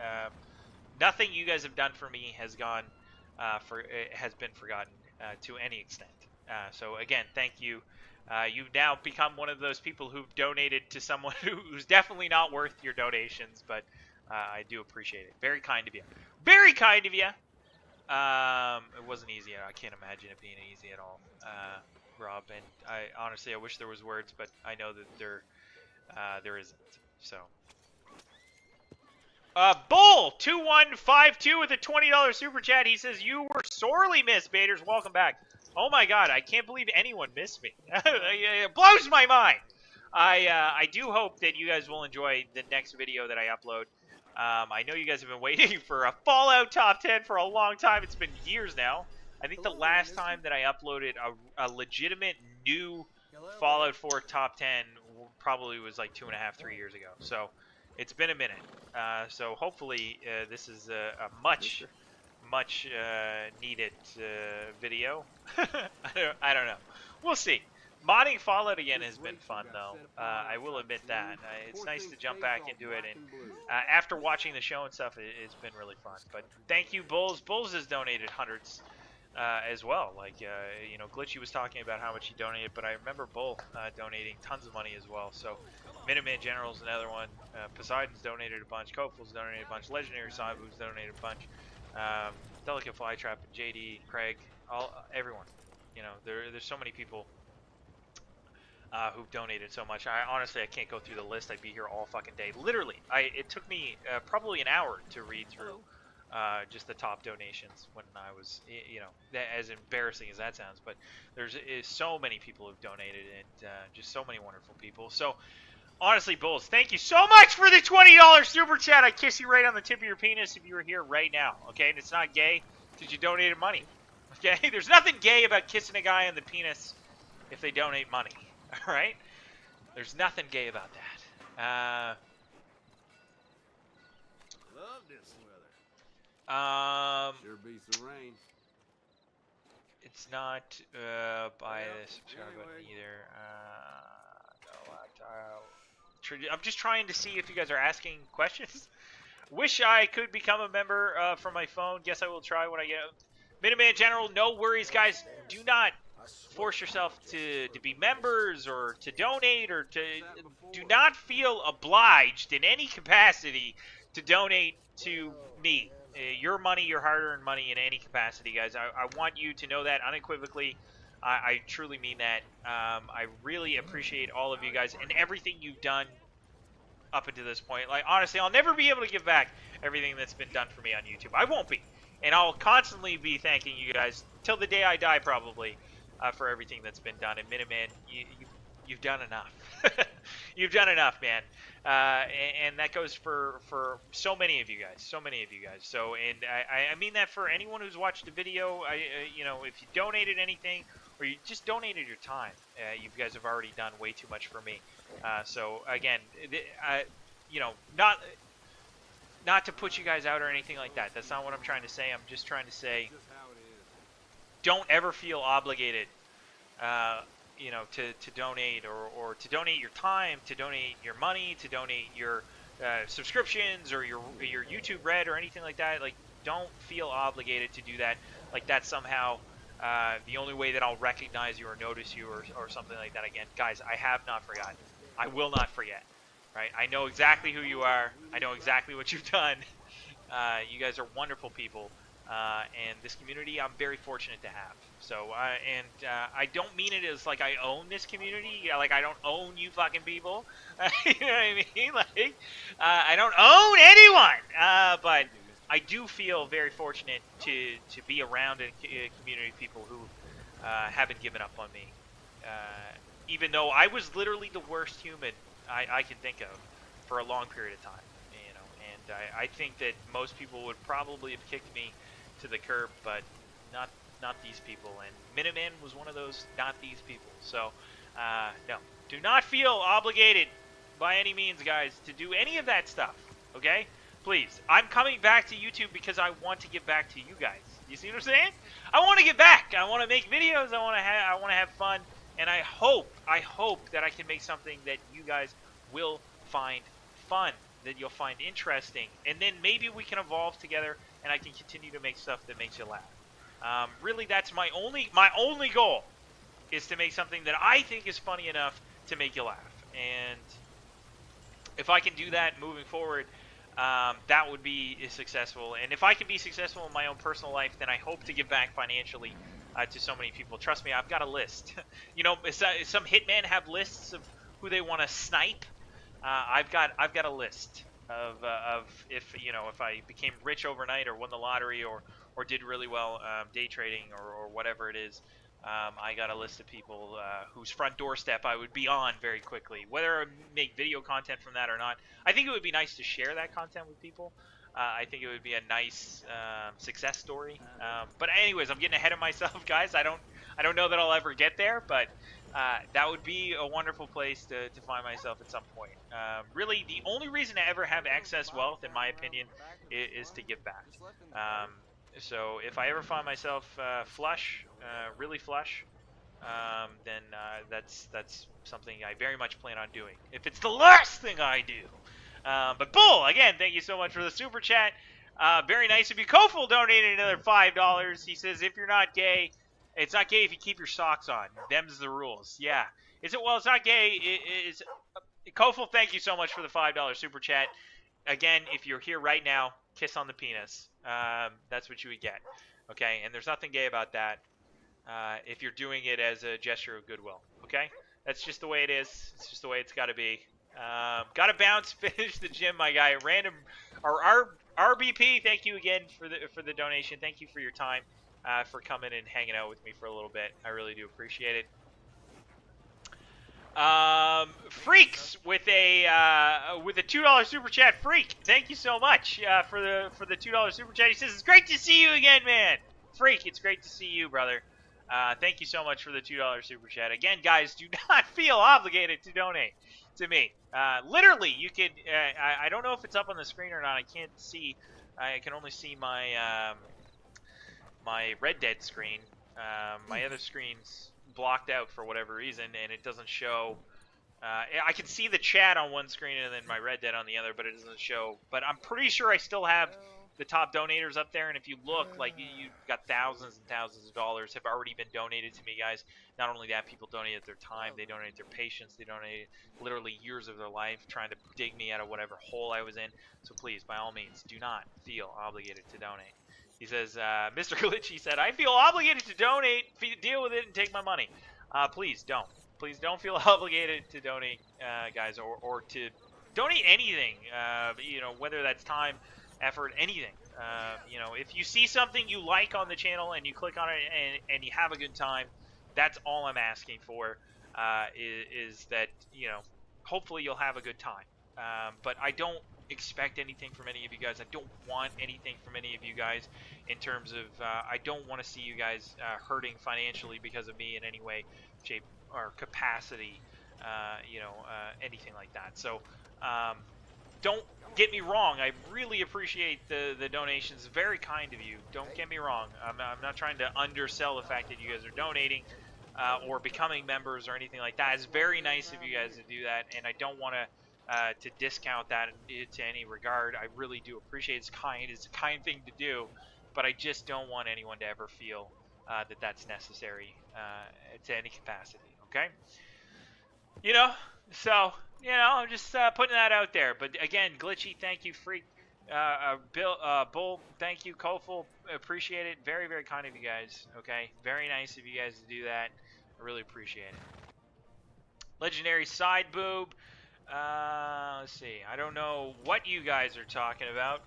nothing you guys have done for me has been forgotten to any extent. So again, thank you. You've now become one of those people who've donated to someone who's definitely not worth your donations, but I do appreciate it. Very kind of you. Very kind of you. It wasn't easy. I can't imagine it being easy at all, Rob. And I honestly, I wish there was words, but I know that there isn't. So, Bull 2152 with a $20 super chat. He says you were sorely missed, Baiters. Welcome back. Oh my God, I can't believe anyone missed me. It blows my mind. I do hope that you guys will enjoy the next video that I upload. I know you guys have been waiting for a Fallout Top 10 for a long time. It's been years now. I think the last time that I uploaded a legitimate new Fallout 4 Top 10 probably was like 2.5, 3 years ago. So it's been a minute. So hopefully this is a much needed video. I don't know. We'll see. Modding Fallout again has been fun, though. I will admit that. It's nice to jump back into it, and after watching the show and stuff, it's been really fun. But thank you, Bulls. Bulls has donated hundreds as well. Like, you know, Glitchy was talking about how much he donated, but I remember Bull donating tons of money as well. So, Minuteman General's another one. Poseidon's donated a bunch. Koful's donated a bunch. Legendary Sabu's donated a bunch. Delicate Flytrap, JD, Craig, everyone. You know, there's so many people who've donated so much. Honestly, I can't go through the list. I'd be here all fucking day. Literally, it took me probably an hour to read through just the top donations when I was, you know, as embarrassing as that sounds. But there's so many people who've donated, and just so many wonderful people. So, honestly, Bulls, thank you so much for the $20 super chat. I kiss you right on the tip of your penis if you were here right now, okay? And it's not gay because you donated money, okay? There's nothing gay about kissing a guy on the penis if they donate money. All right, there's nothing gay about that. Love this weather. Sure beats the rain. It's not by the subscribe button either. No, I'm just trying to see if you guys are asking questions. Wish I could become a member from my phone. Guess I will try when I get Minuteman General. No worries, guys. Do not force yourself to be members or to donate or to do not feel obliged in any capacity to donate to me. Your money, your hard-earned money in any capacity, guys. I want you to know that unequivocally. I truly mean that. I really appreciate all of you guys and everything you've done up until this point. Like, honestly, I'll never be able to give back everything that's been done for me on YouTube. I won't be. And I'll constantly be thanking you guys till the day I die, probably. For everything that's been done. And Minuteman, you've done enough. You've done enough, man. And that goes for so many of you guys. So many of you guys. So, and I mean that for anyone who's watched the video. You know, if you donated anything or you just donated your time, you guys have already done way too much for me. So again, you know, not to put you guys out or anything like that. That's not what I'm trying to say. I'm just trying to say, don't ever feel obligated, you know, to donate or to donate your time, to donate your money, to donate your subscriptions or your YouTube Red or anything like that. Like, don't feel obligated to do that. Like, that's somehow the only way that I'll recognize you or notice you or something like that again. Guys, I have not forgotten. I will not forget. Right? I know exactly who you are. I know exactly what you've done. You guys are wonderful people. And this community, I'm very fortunate to have. So, I don't mean it as like I own this community. Like, I don't own you fucking people. You know what I mean? Like, I don't own anyone. But I do feel very fortunate to be around a community of people who haven't given up on me. Even though I was literally the worst human I can think of for a long period of time, you know. And I think that most people would probably have kicked me to the curb, but not these people. And Minuteman was one of those not these people. So no, do not feel obligated by any means, guys, to do any of that stuff. Okay, please. I'm coming back to YouTube because I want to give back to you guys. You see what I'm saying? I want to get back. I want to make videos. I want to have fun. And I hope that I can make something that you guys will find fun, that you'll find interesting, and then maybe we can evolve together, and I can continue to make stuff that makes you laugh. Really, that's my only goal, is to make something that I think is funny enough to make you laugh. And if I can do that moving forward, that would be successful. And if I can be successful in my own personal life, then I hope to give back financially to so many people. Trust me, I've got a list. You know, some hitmen have lists of who they want to snipe. I've got a list of if I became rich overnight or won the lottery or did really well day trading or whatever it is. I got a list of people whose front doorstep I would be on very quickly. Whether I make video content from that or not, I think it would be nice to share that content with people. I think it would be a nice success story. But anyways, I'm getting ahead of myself, guys. I don't know that I'll ever get there, but that would be a wonderful place to find myself at some point. Really, the only reason to ever have excess wealth, in my opinion, is to give back. So if I ever find myself flush, really flush, then that's something I very much plan on doing. If it's the last thing I do. But Bull, again, thank you so much for the super chat. Very nice of you. Koful donated another $5. He says, if you're not gay, it's not gay if you keep your socks on. Them's the rules. Yeah. Is it? Well, it's not gay. It's Koful, thank you so much for the $5 super chat. Again, if you're here right now, kiss on the penis. That's what you would get. Okay? And there's nothing gay about that if you're doing it as a gesture of goodwill. Okay? That's just the way it is. It's just the way it's got to be. Gotta bounce, finish the gym, my guy. Random, or RBP, thank you again for the donation. Thank you for your time, for coming and hanging out with me for a little bit. I really do appreciate it. Freaks with a $2 super chat. Freak, thank you so much for the $2 super chat. He says it's great to see you again, man. Freak, it's great to see you, brother. Thank you so much for the $2 super chat. Again, guys, do not feel obligated to donate to me. Literally, you could. I don't know if it's up on the screen or not. I can't see. I can only see my my Red Dead screen. My other screen's blocked out for whatever reason, and it doesn't show. I can see the chat on one screen and then my Red Dead on the other, but it doesn't show. But I'm pretty sure I still have the top donators up there, and if you look, like, you've got thousands and thousands of dollars have already been donated to me, guys. Not only that, people donated their time, they donated their patience, they donated literally years of their life trying to dig me out of whatever hole I was in. So please, by all means, do not feel obligated to donate. He says, Mr. Glitchy said, I feel obligated to donate, deal with it, and take my money. Please don't. Please don't feel obligated to donate, guys, or to donate anything, you know, whether that's time, effort, anything. You know, if you see something you like on the channel and you click on it and you have a good time, that's all I'm asking for, is that, you know, hopefully you'll have a good time. But I don't expect anything from any of you guys. I don't want anything from any of you guys in terms of, I don't want to see you guys hurting financially because of me in any way, shape, or capacity, you know, anything like that. So, don't get me wrong. I really appreciate the donations. Very kind of you. Don't get me wrong. I'm not trying to undersell the fact that you guys are donating or becoming members or anything like that. It's very nice of you guys to do that, and I don't want to discount that to any regard. I really do appreciate it. It's kind. It's a kind thing to do, but I just don't want anyone to ever feel that that's necessary to any capacity. Okay? You know, so, you know, I'm just putting that out there. But again, Glitchy, thank you. Freak, Bull, thank you. Koful, appreciate it. Very, very kind of you guys. Okay, very nice of you guys to do that. I really appreciate it. Legendary side boob. Let's see. I don't know what you guys are talking about.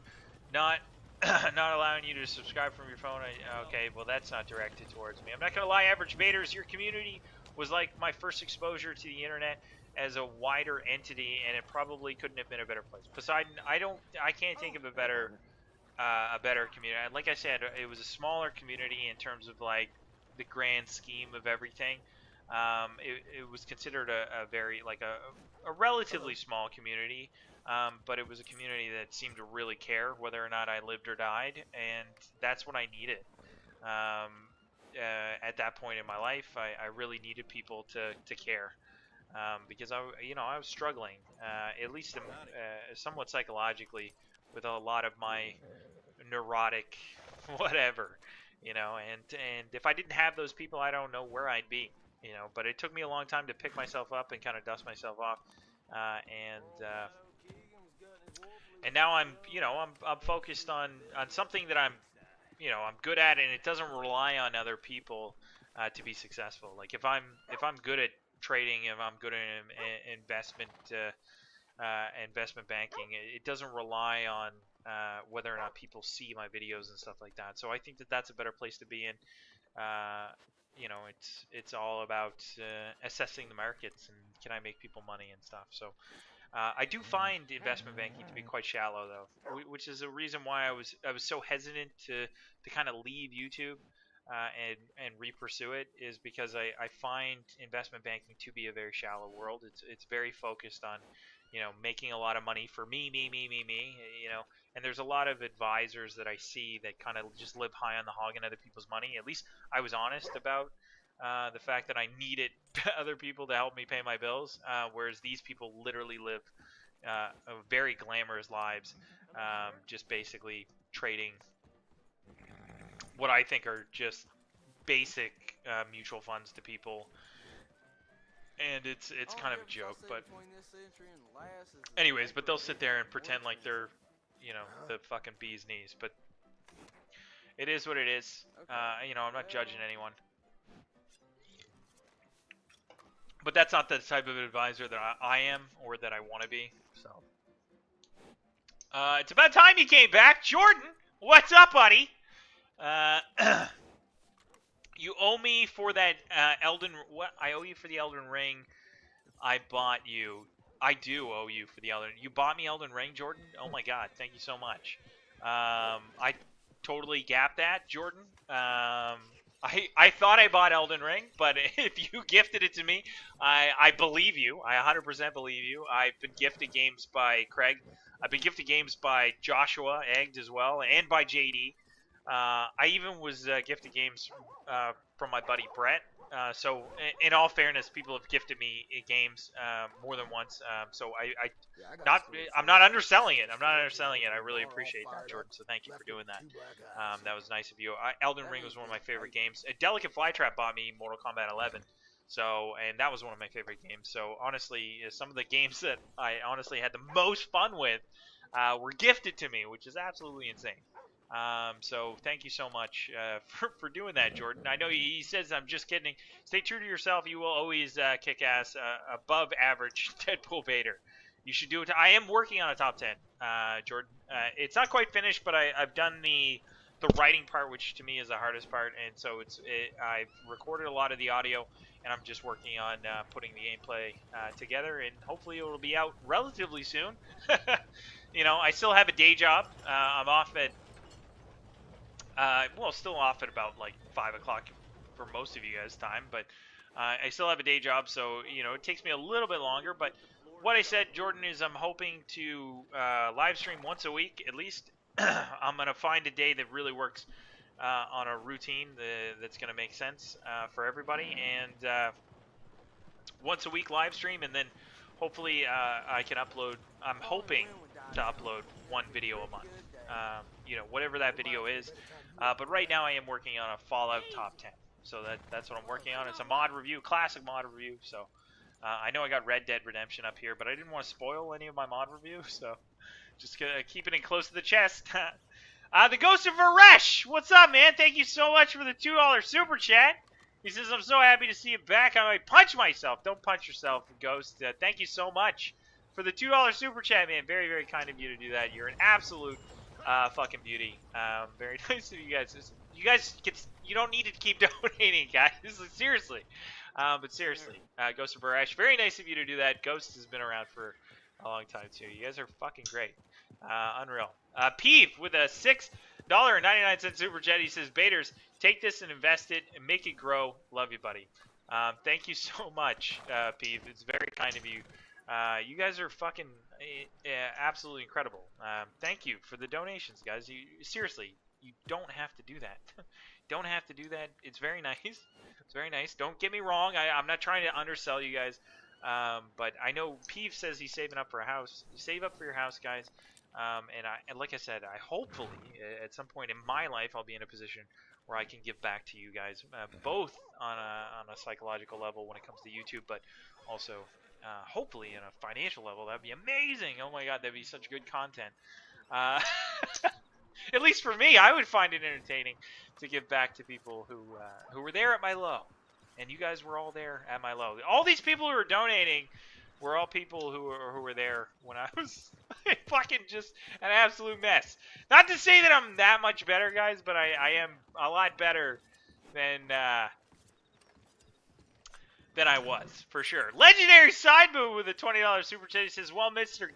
Not allowing you to subscribe from your phone. Okay, well, that's not directed towards me. I'm not gonna lie, Averagebaters, your community was like my first exposure to the internet. as a wider entity, and it probably couldn't have been a better place. Poseidon, I can't think of a better community. Like I said, it was a smaller community in terms of like the grand scheme of everything. It was considered a very like a relatively small community, but it was a community that seemed to really care whether or not I lived or died, and that's what I needed. At that point in my life, I really needed people to care. Because I was struggling, at least somewhat psychologically, with a lot of my neurotic whatever, and if I didn't have those people, I don't know where I'd be, but it took me a long time to pick myself up and kind of dust myself off, and now I'm focused on something that I'm good at, and it doesn't rely on other people to be successful. Like if I'm good at trading, if I'm good at investment banking, it doesn't rely on whether or not people see my videos and stuff like that. So I think that that's a better place to be in. It's all about assessing the markets and can I make people money and stuff. So I do find investment banking to be quite shallow, though, which is a reason why I was so hesitant to kind of leave YouTube and re-pursue it, is because I find investment banking to be a very shallow world. It's very focused on making a lot of money for me, and there's a lot of advisors that I see that kind of just live high on the hog and other people's money. At least I was honest about the fact that I needed other people to help me pay my bills, whereas these people literally live very glamorous lives, just basically trading what I think are just basic mutual funds to people, and it's kind of a joke. But anyways, but they'll sit there and pretend like they're the fucking bee's knees. But it is what it is. I'm not judging anyone. But that's not the type of advisor that I am or that I want to be. So it's about time you came back. Jordan, what's up, buddy? You owe me for that Elden... What? I owe you for the Elden Ring I bought you. I do owe you for the Elden... You bought me Elden Ring, Jordan? Oh my god, thank you so much. I totally gapped that, Jordan. I thought I bought Elden Ring, but if you gifted it to me, I believe you. I 100% believe you. I've been gifted games by Craig. I've been gifted games by Joshua, egged as well, and by JD. I even was gifted games from my buddy Brett. So in all fairness, people have gifted me games more than once. So I'm not underselling it. I'm not underselling it. I really appreciate that, Jordan. So thank you for doing that. That was nice of you. Elden Ring was one of my favorite games. Delicate Flytrap bought me Mortal Kombat 11. And that was one of my favorite games. So honestly, some of the games that I honestly had the most fun with were gifted to me, which is absolutely insane. So thank you so much for doing that, Jordan. I know he says I'm just kidding. Stay true to yourself. You will always kick ass above average Deadpool Vader. You should do it. I am working on a top 10, Jordan. It's not quite finished, but I've done the writing part, which to me is the hardest part. And so I've recorded a lot of the audio, and I'm just working on putting the gameplay together, and hopefully it will be out relatively soon. I still have a day job. I'm off at still off at about like 5 o'clock for most of you guys' time, but I still have a day job, so it takes me a little bit longer. But what I said, Jordan, is I'm hoping to live stream once a week at least. I'm gonna find a day that really works on a routine that's gonna make sense for everybody, and once a week live stream, and then hopefully I can upload. I'm hoping to upload one video a month. Whatever that video is. But right now I am working on a Fallout top 10. So that's what I'm working on. It's a mod review, classic mod review. So I know I got Red Dead Redemption up here, but I didn't want to spoil any of my mod reviews. So just gonna keep it in close to the chest. The Ghost of Varesh, what's up, man? Thank you so much for the $2 super chat. He says, I'm so happy to see you back. I might punch myself. Don't punch yourself, Ghost. Thank you so much for the $2 super chat, man. Very, very kind of you to do that. You're an absolute fucking beauty. Very nice of you guys. You guys get you don't need to keep donating, guys. Seriously. But seriously, Ghost of Barash, very nice of you to do that. Ghost has been around for a long time too. You guys are fucking great. Unreal. Peeve with a $6.99 super chat. He says, Baiters, take this and invest it and make it grow. Love you, buddy. Thank you so much, Peeve. It's very kind of you. You guys are fucking absolutely incredible. Thank you for the donations, guys. Seriously, you don't have to do that. Don't have to do that. It's very nice. It's very nice. Don't get me wrong. I'm not trying to undersell you guys. But I know Peeve says he's saving up for a house. Save up for your house, guys. And like I said, I hopefully at some point in my life I'll be in a position where I can give back to you guys, both on a psychological level when it comes to YouTube, but also hopefully in a financial level. That'd be amazing. Oh my God, that'd be such good content. At least for me, I would find it entertaining to give back to people who were there at my low. And you guys were all there at my low. All these people who are donating were all people who were there when I was fucking just an absolute mess. Not to say that I'm that much better, guys, but I am a lot better than I was, for sure. Legendary Side Move with a $20 super chat. He says, well, Mr.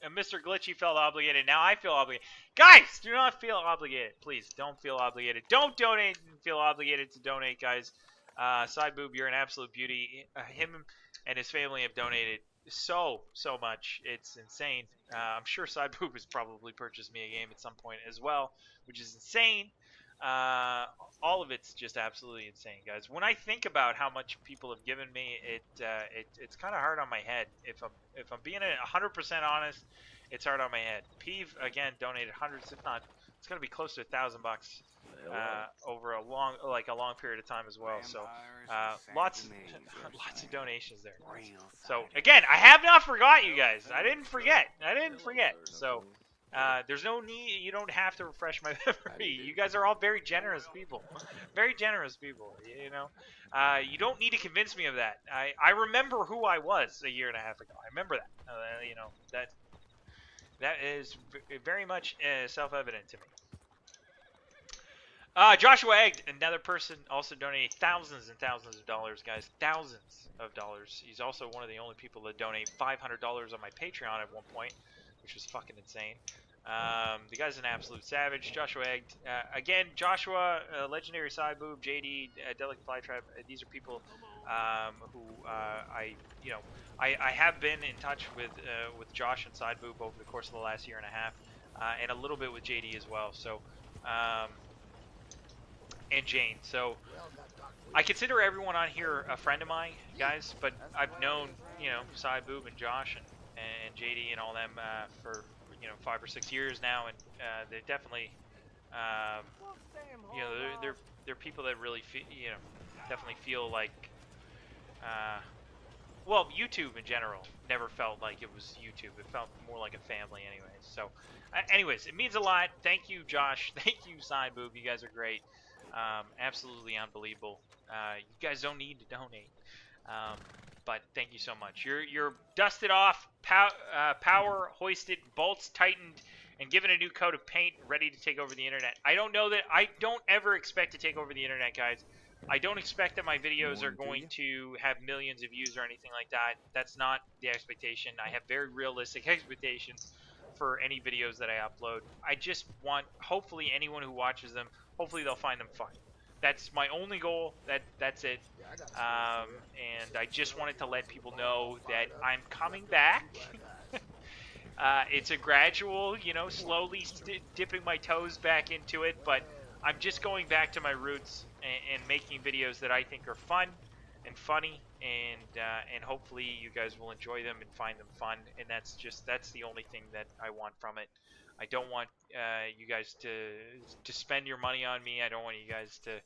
Glitchy felt obligated. Now I feel obligated. Guys, do not feel obligated. Please, don't feel obligated. Don't donate and feel obligated to donate, guys. Side Boob, you're an absolute beauty. Him and his family have donated so much. It's insane. I'm sure Side Boob has probably purchased me a game at some point as well, which is insane. All of it's just absolutely insane, guys. When I think about how much people have given me, it's kind of hard on my head. If I'm being 100% honest, it's hard on my head. Peeve again donated hundreds, if not, it's gonna be close to $1,000 over a long period of time as well. So lots of donations there. So again, I have not forgot you guys. I didn't forget. So there's no need. You don't have to refresh my memory. You guys are all very generous people. Very generous people. You know, you don't need to convince me of that. I remember who I was a year and a half ago. I remember that. You know, that is very much self-evident to me. Joshua Egg, another person, also donated thousands and thousands of dollars, guys. Thousands of dollars. He's also one of the only people that donate $500 on my Patreon at one point, which was fucking insane. The guy's an absolute savage. Joshua Egg. Again, Joshua, Legendary Side Boob, JD, Delicate Flytrap. These are people who I have been in touch with Josh and Side Boob over the course of the last year and a half, and a little bit with JD as well. So. And Jane. So I consider everyone on here a friend of mine, guys, but I've known, Side Boob and Josh and JD and all them for, 5 or 6 years now, and they definitely, they're people that really feel, definitely feel like, well, YouTube in general never felt like it was YouTube. It felt more like a family anyways. So, anyways, it means a lot. Thank you, Josh. Thank you, Side Boob. You guys are great. Absolutely unbelievable. You guys don't need to donate, but thank you so much. You're dusted off, power hoisted, bolts tightened, and given a new coat of paint, ready to take over the internet. I don't know that. I don't ever expect to take over the internet, guys. I don't expect that my videos are going to have millions of views or anything like that. That's not the expectation. I have very realistic expectations for any videos that I upload. I just want, hopefully, anyone who watches them, hopefully they'll find them fun. That's my only goal. That's it. And I just wanted to let people know that I'm coming back. It's a gradual, slowly dipping my toes back into it, but I'm just going back to my roots and making videos that I think are fun and funny, and hopefully you guys will enjoy them and find them fun. And that's the only thing that I want from it. I don't want you guys to spend your money on me. I don't want you guys to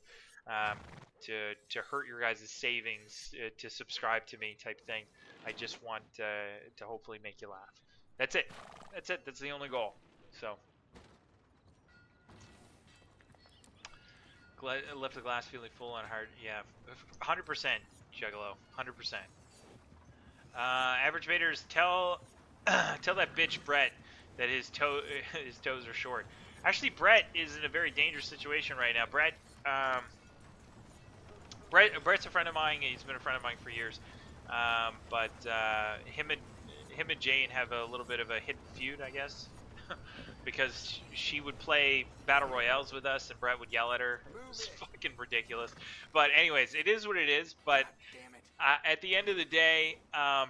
hurt your guys' savings to subscribe to me type thing. I just want to hopefully make you laugh. That's it. That's the only goal. So. Left the glass feeling full on hard. Yeah, 100%, Juggalo. 100%. Averagebaters, tell that bitch Brett that his toes are short. Actually, Brett is in a very dangerous situation right now. Brett, Brett's a friend of mine. He's been a friend of mine for years. But him and Jane have a little bit of a hidden feud, I guess, because she would play battle royales with us, and Brett would yell at her. It's fucking ridiculous. But anyways, it is what it is. But at the end of the day,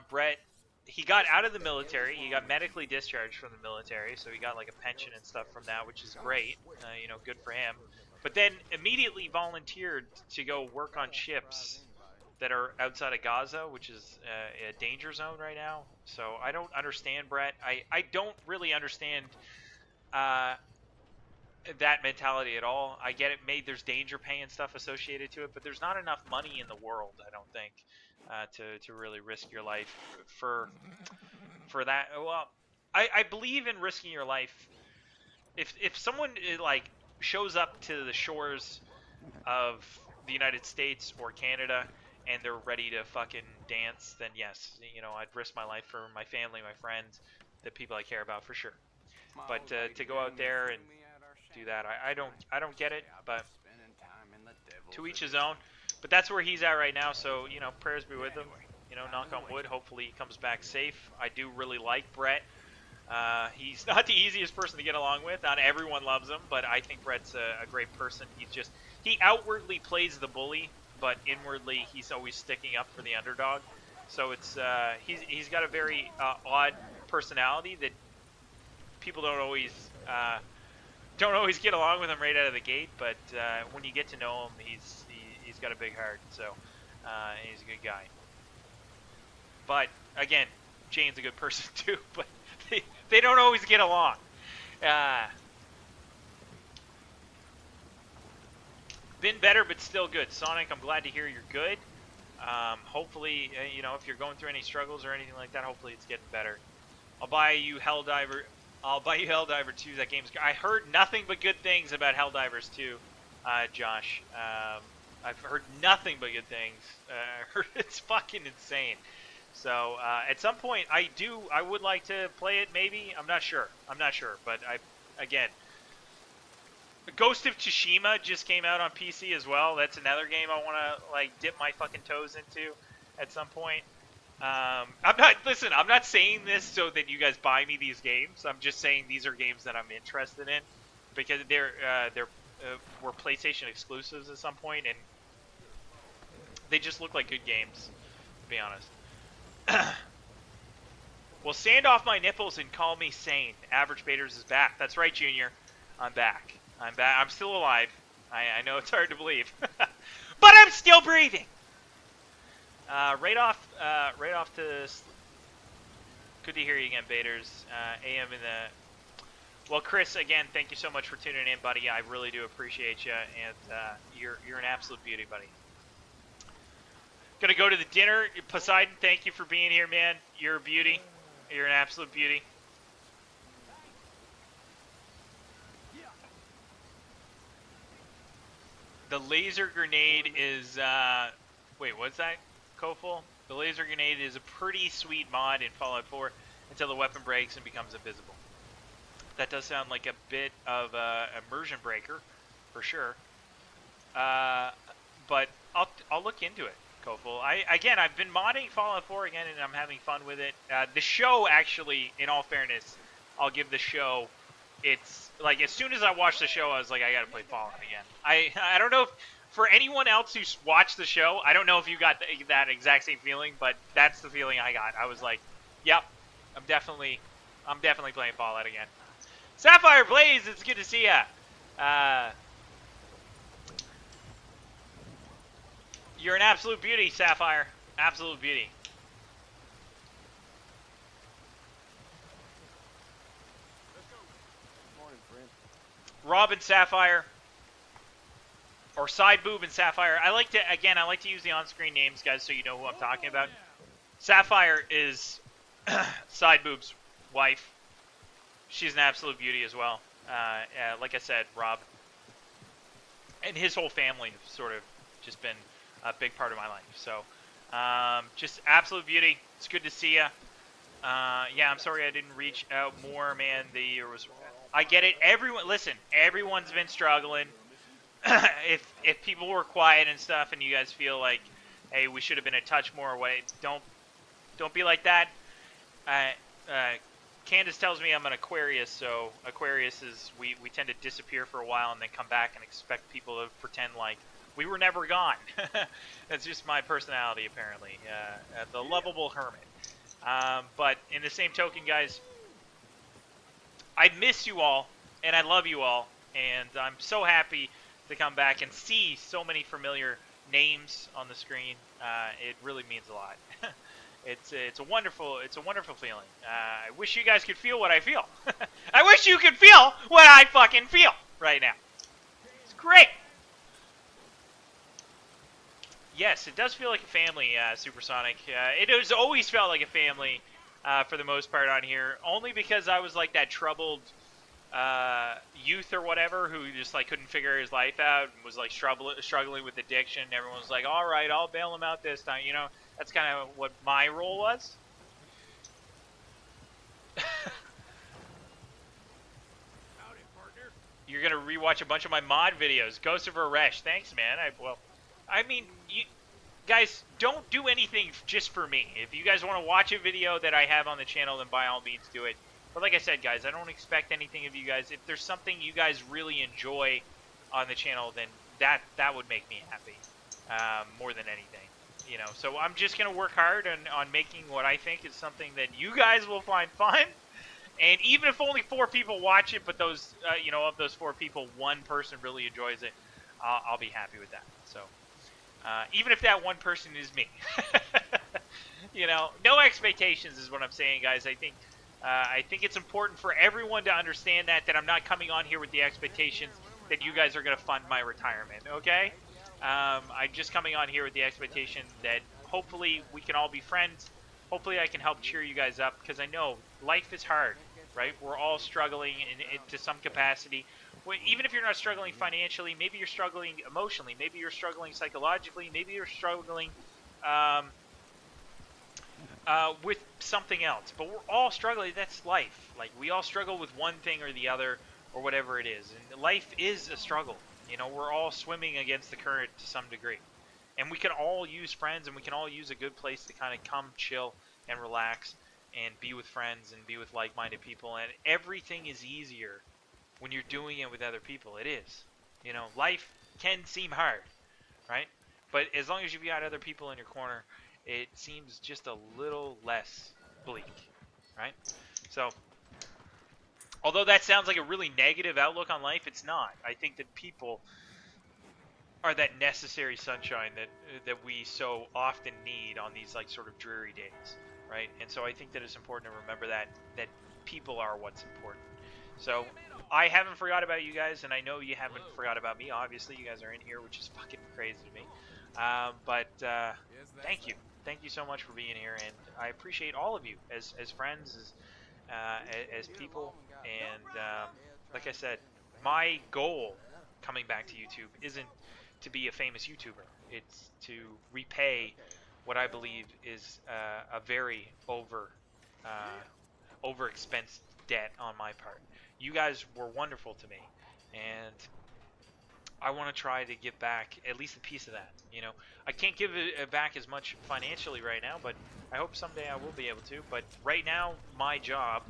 Brett, he got out of the military. He got medically discharged from the military, so he got like a pension and stuff from that, which is great. You know, good for him. But then immediately volunteered to go work on ships that are outside of Gaza, which is a danger zone right now. So I don't understand, Brett. I don't really understand that mentality at all. I get it. There's danger pay and stuff associated to it, but there's not enough money in the world, I don't think, to really risk your life for that. Well, I believe in risking your life. If someone like shows up to the shores of the United States or Canada and they're ready to fucking dance, then yes, you know, I'd risk my life for my family, my friends, the people I care about, for sure. But to go out there and do that, I don't get it, but to each his own. But that's where he's at right now, so, you know, prayers be with him. You know, knock on wood, hopefully he comes back safe. I do really like Brett. He's not the easiest person to get along with. Not everyone loves him, but I think Brett's a great person. He outwardly plays the bully, but inwardly he's always sticking up for the underdog. So it's he's got a very odd personality that people don't always get along with him right out of the gate. But when you get to know him, he's got a big heart. So and he's a good guy. But again, Jane's a good person too. But they don't always get along. Been better, but still good. Sonic, I'm glad to hear you're good. Hopefully, you know, if you're going through any struggles or anything like that, hopefully it's getting better. I'll buy you Helldivers 2. That game's good. I heard nothing but good things about Helldivers 2, Josh. I've heard nothing but good things. I heard it's fucking insane. So at some point, I would like to play it. Maybe I'm not sure. But again, Ghost of Tsushima just came out on PC as well. That's another game I want to like dip my fucking toes into at some point. I'm not saying this so that you guys buy me these games. I'm just saying these are games that I'm interested in because were PlayStation exclusives at some point, and they just look like good games, to be honest. Well, sand off my nipples and call me sane. Averagebaters is back. That's right, Junior. I'm back. I'm still alive. I know it's hard to believe, but I'm still breathing. Right off to. Good to hear you again, Baters. AM in the. Well, Chris, again, thank you so much for tuning in, buddy. I really do appreciate you, and you're an absolute beauty, buddy. Gonna go to the dinner. Poseidon, thank you for being here, man. You're a beauty. You're an absolute beauty. The laser grenade is, wait, what's that, Koful? The laser grenade is a pretty sweet mod in Fallout 4 until the weapon breaks and becomes invisible. That does sound like a bit of a immersion breaker, for sure. But I'll look into it, Koful. I've been modding Fallout 4 again, and I'm having fun with it. The show, actually, in all fairness, I'll give the show. It's like as soon as I watched the show, I was like, I gotta play Fallout again. I don't know if for anyone else who's watched the show, I don't know if you got that exact same feeling, but that's the feeling I got. I was like, yep, I'm definitely playing Fallout again. Sapphire Blaze, it's good to see ya. You're an absolute beauty, Sapphire. Absolute beauty. Morning, friend. Rob and Sapphire, or Side Boob and Sapphire. I like to use the on-screen names, guys, so you know who I'm talking about. Sapphire is Side Boob's wife. She's an absolute beauty as well. Like I said, Rob and his whole family have sort of just been a big part of my life. So, just absolute beauty. It's good to see ya. Yeah, I'm sorry I didn't reach out more, man. The year was. I get it. Everyone's been struggling. if people were quiet and stuff, and you guys feel like, hey, we should have been a touch more away, don't be like that. Candace tells me I'm an Aquarius, so Aquarius is we tend to disappear for a while and then come back and expect people to pretend like we were never gone. That's just my personality, apparently. The lovable hermit. But in the same token, guys, I miss you all, and I love you all, and I'm so happy to come back and see so many familiar names on the screen. It really means a lot. It's a wonderful feeling. I wish you guys could feel what I feel. I wish you could feel what I fucking feel right now. It's great. Yes, it does feel like a family, Supersonic. It has always felt like a family for the most part on here, only because I was like that troubled youth or whatever who just like couldn't figure his life out and was like struggling with addiction. Everyone was like, all right, I'll bail him out this time, you know. That's kind of what my role was. Howdy, partner. You're gonna rewatch a bunch of my mod videos. Ghost of Aresh, thanks, man. I mean, you guys, don't do anything just for me. If you guys want to watch a video that I have on the channel, then by all means do it. But like I said, guys, I don't expect anything of you guys. If there's something you guys really enjoy on the channel, then that would make me happy more than anything. You know, so I'm just going to work hard on making what I think is something that you guys will find fun. And even if only 4 people watch it, but those, you know, of those 4 people, 1 person really enjoys it, I'll be happy with that. So, even if that 1 person is me. You know, no expectations is what I'm saying, guys. I think it's important for everyone to understand that I'm not coming on here with the expectations that you guys are going to fund my retirement, okay? I'm just coming on here with the expectation that hopefully we can all be friends. Hopefully I can help cheer you guys up, because I know life is hard, right? We're all struggling to some capacity. Even if you're not struggling financially, maybe you're struggling emotionally, maybe you're struggling psychologically, maybe you're struggling with something else. But we're all struggling. That's life. Like, we all struggle with one thing or the other, or whatever it is. And life is a struggle. You know, we're all swimming against the current to some degree. And we can all use friends, and we can all use a good place to kind of come, chill, and relax, and be with friends, and be with like-minded people. And everything is easier when you're doing it with other people. It is. You know, life can seem hard, right? But as long as you've got other people in your corner, it seems just a little less bleak, right? So, although that sounds like a really negative outlook on life, it's not. I think that people are that necessary sunshine that we so often need on these like sort of dreary days, right? And so I think that it's important to remember that people are what's important. So I haven't forgot about you guys, and I know you haven't forgot about me. Obviously, you guys are in here, which is fucking crazy to me. But thank you. Thank you so much for being here, and I appreciate all of you as friends, as people, and like I said, my goal coming back to YouTube isn't to be a famous YouTuber. It's to repay what I believe is a very overexpensed debt on my part. You guys were wonderful to me, and I want to try to give back at least a piece of that. You know, I can't give it back as much financially right now, but I hope someday I will be able to. But right now, my job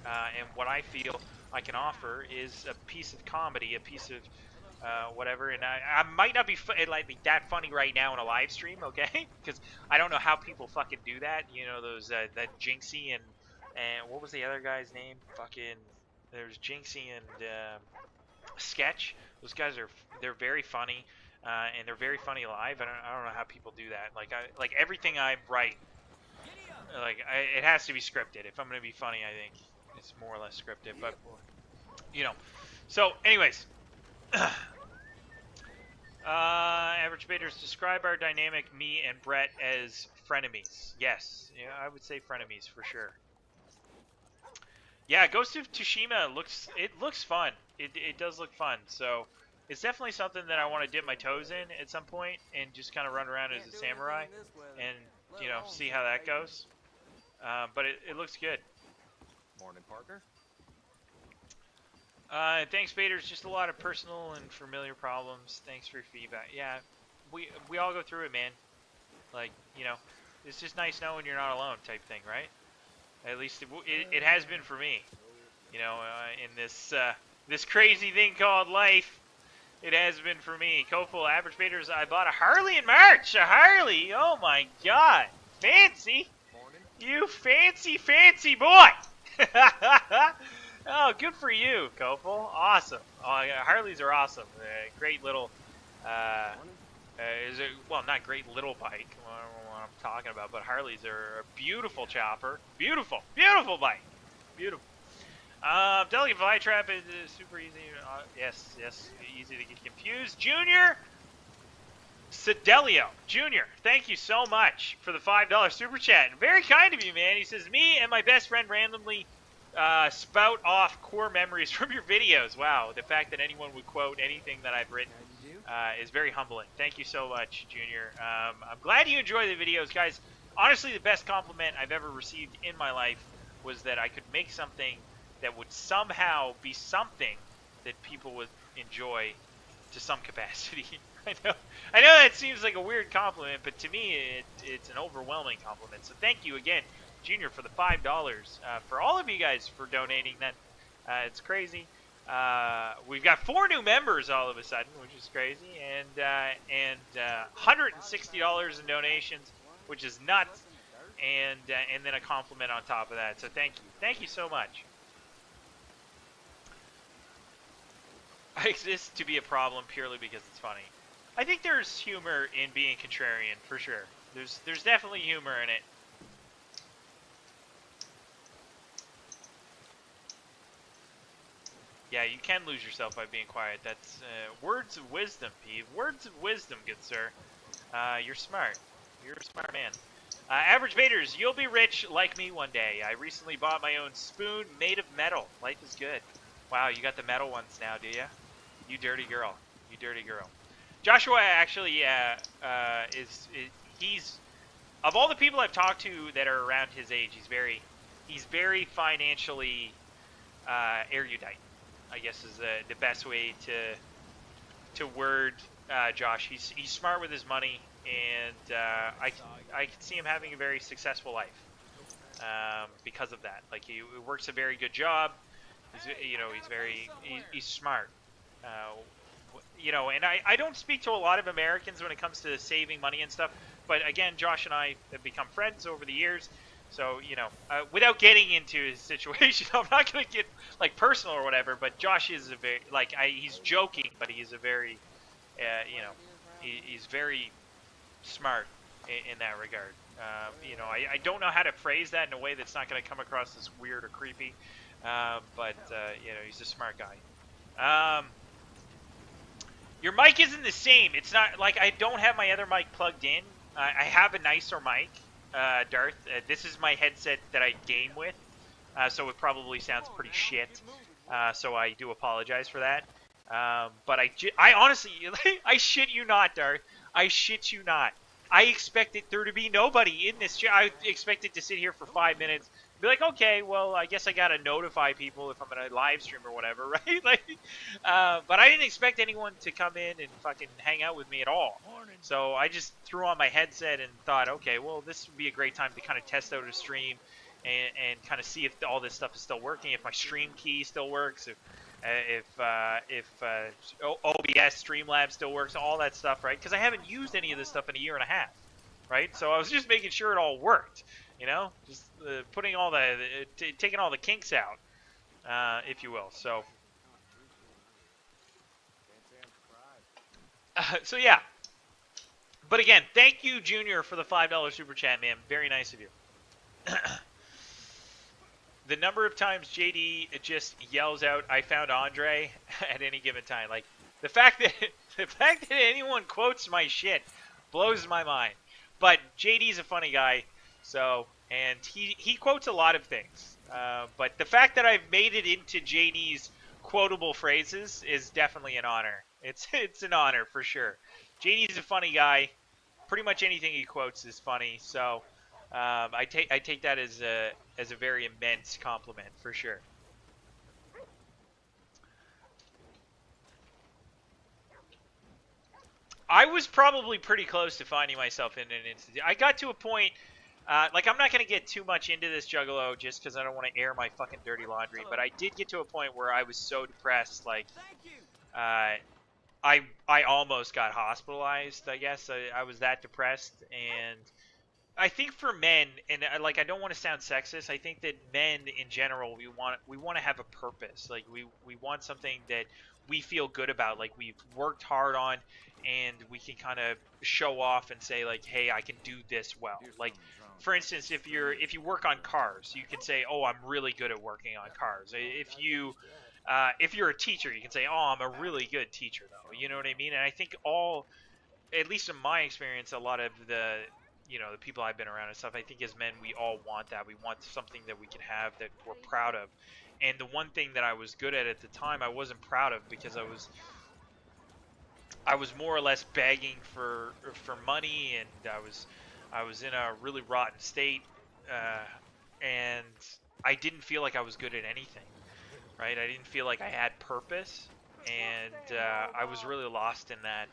and what I feel I can offer is a piece of comedy, a piece of whatever. And I might not be like that funny right now in a live stream, okay? Because I don't know how people fucking do that. You know, those that Jinxie and what was the other guy's name? Fucking there's Jinxie and Sketch. Those guys they're very funny, and they're very funny live. I don't know how people do that. Like everything I write, it has to be scripted. If I'm gonna be funny, I think it's more or less scripted. But you know, so anyways, Averagebaters, describe our dynamic, me and Brett, as frenemies. Yes, yeah, I would say frenemies for sure. Yeah, Ghost of Tsushima looks fun. It does look fun. So it's definitely something that I want to dip my toes in at some point and just kind of run around as a samurai and, you know, see how that goes. But it looks good. Morning, partner. Thanks, Baders. Just a lot of personal and familiar problems. Thanks for your feedback. Yeah, we all go through it, man. Like, you know, it's just nice knowing you're not alone, type thing, right? At least it has been for me. You know, in this crazy thing called life, it has been for me. Koful, Averagebaters, I bought a Harley in March. A Harley. Oh my God, fancy. You fancy boy. Oh, good for you, Koful. Awesome. Oh, yeah, Harleys are awesome. Great little, well, not great little bike. I don't know what I'm talking about, but Harleys are a beautiful chopper. Beautiful bike. Beautiful. Delicate Fly Trap is super easy. Yes, easy to get confused. Junior Sedelio, Junior, thank you so much for the $5 super chat. Very kind of you, man. He says, me and my best friend randomly spout off core memories from your videos. Wow, the fact that anyone would quote anything that I've written is very humbling. Thank you so much, Junior. I'm glad you enjoy the videos, guys. Honestly, the best compliment I've ever received in my life was that I could make something that would somehow be something that people would enjoy to some capacity. I know that seems like a weird compliment, but to me, it's an overwhelming compliment. So thank you again, Junior, for the $5. For all of you guys for donating, that it's crazy. We've got 4 new members all of a sudden, which is crazy, and $160 in donations, which is nuts, and then a compliment on top of that. So thank you so much. I exist to be a problem purely because it's funny. I think there's humor in being contrarian, for sure. There's definitely humor in it. Yeah, you can lose yourself by being quiet. That's words of wisdom, Pete. Words of wisdom, good sir. You're smart. You're a smart man. Averagebaters, you'll be rich like me one day. I recently bought my own spoon made of metal. Life is good. Wow, you got the metal ones now, do ya? You dirty girl. You dirty girl. Joshua actually he's of all the people I've talked to that are around his age, he's very financially erudite, I guess is the best way to word Josh. He's smart with his money, and I can see him having a very successful life because of that. Like he works a very good job. He's smart. And I don't speak to a lot of Americans when it comes to saving money and stuff. But again, Josh and I have become friends over the years. So, without getting into his situation, I'm not going to get like personal or whatever. But Josh is a very, he's joking, but he's a very, he's very smart in that regard. I don't know how to phrase that in a way that's not going to come across as weird or creepy. But he's a smart guy. Your mic isn't the same. It's not like I don't have my other mic plugged in. I have a nicer mic, Darth. This is my headset that I game with, so it probably sounds pretty shit. So I do apologize for that. But I honestly, I shit you not, Darth. I shit you not. I expected there to be nobody in this. I expected to sit here for 5 minutes. Be like, okay, well, I guess I gotta notify people if I'm gonna live stream or whatever, right? But I didn't expect anyone to come in and fucking hang out with me at all. So I just threw on my headset and thought, okay, well, this would be a great time to kind of test out a stream and kind of see if all this stuff is still working, if my stream key still works, if OBS Streamlabs still works, all that stuff, right? Because I haven't used any of this stuff in a year and a half, right? So I was just making sure it all worked. Just putting all taking all the kinks out, if you will. So, so yeah. But again, thank you, Junior, for the $5 super chat, man. Very nice of you. The number of times JD just yells out, "I found Andre" at any given time, like the fact that anyone quotes my shit blows my mind. But JD's a funny guy. So, and he quotes a lot of things, but the fact that I've made it into JD's quotable phrases is definitely an honor. It's an honor for sure. JD's a funny guy. Pretty much anything he quotes is funny. So, I take that as a very immense compliment for sure. I was probably pretty close to finding myself in an institute. I got to a point, like I'm not going to get too much into this Juggalo just because I don't want to air my fucking dirty laundry, but I did get to a point where I was so depressed, like, I almost got hospitalized, I guess. I was that depressed, and I think for men, and like I don't want to sound sexist, I think that men in general, we want to have a purpose. Like we want something that we feel good about, like we've worked hard on, and we can kind of show off and say like, hey, I can do this well. Like for instance, if you work on cars, you can say, oh, I'm really good at working on cars. If you're a teacher, you can say, oh, I'm a really good teacher, though. You know what I mean? And I think at least in my experience, a lot of the people I've been around and stuff, I think as men, we all want that. We want something that we can have that we're proud of. And the one thing that I was good at the time, I wasn't proud of because I was more or less begging for money, and I was in a really rotten state, and I didn't feel like I was good at anything, right? I didn't feel like I had purpose, and I was really lost in that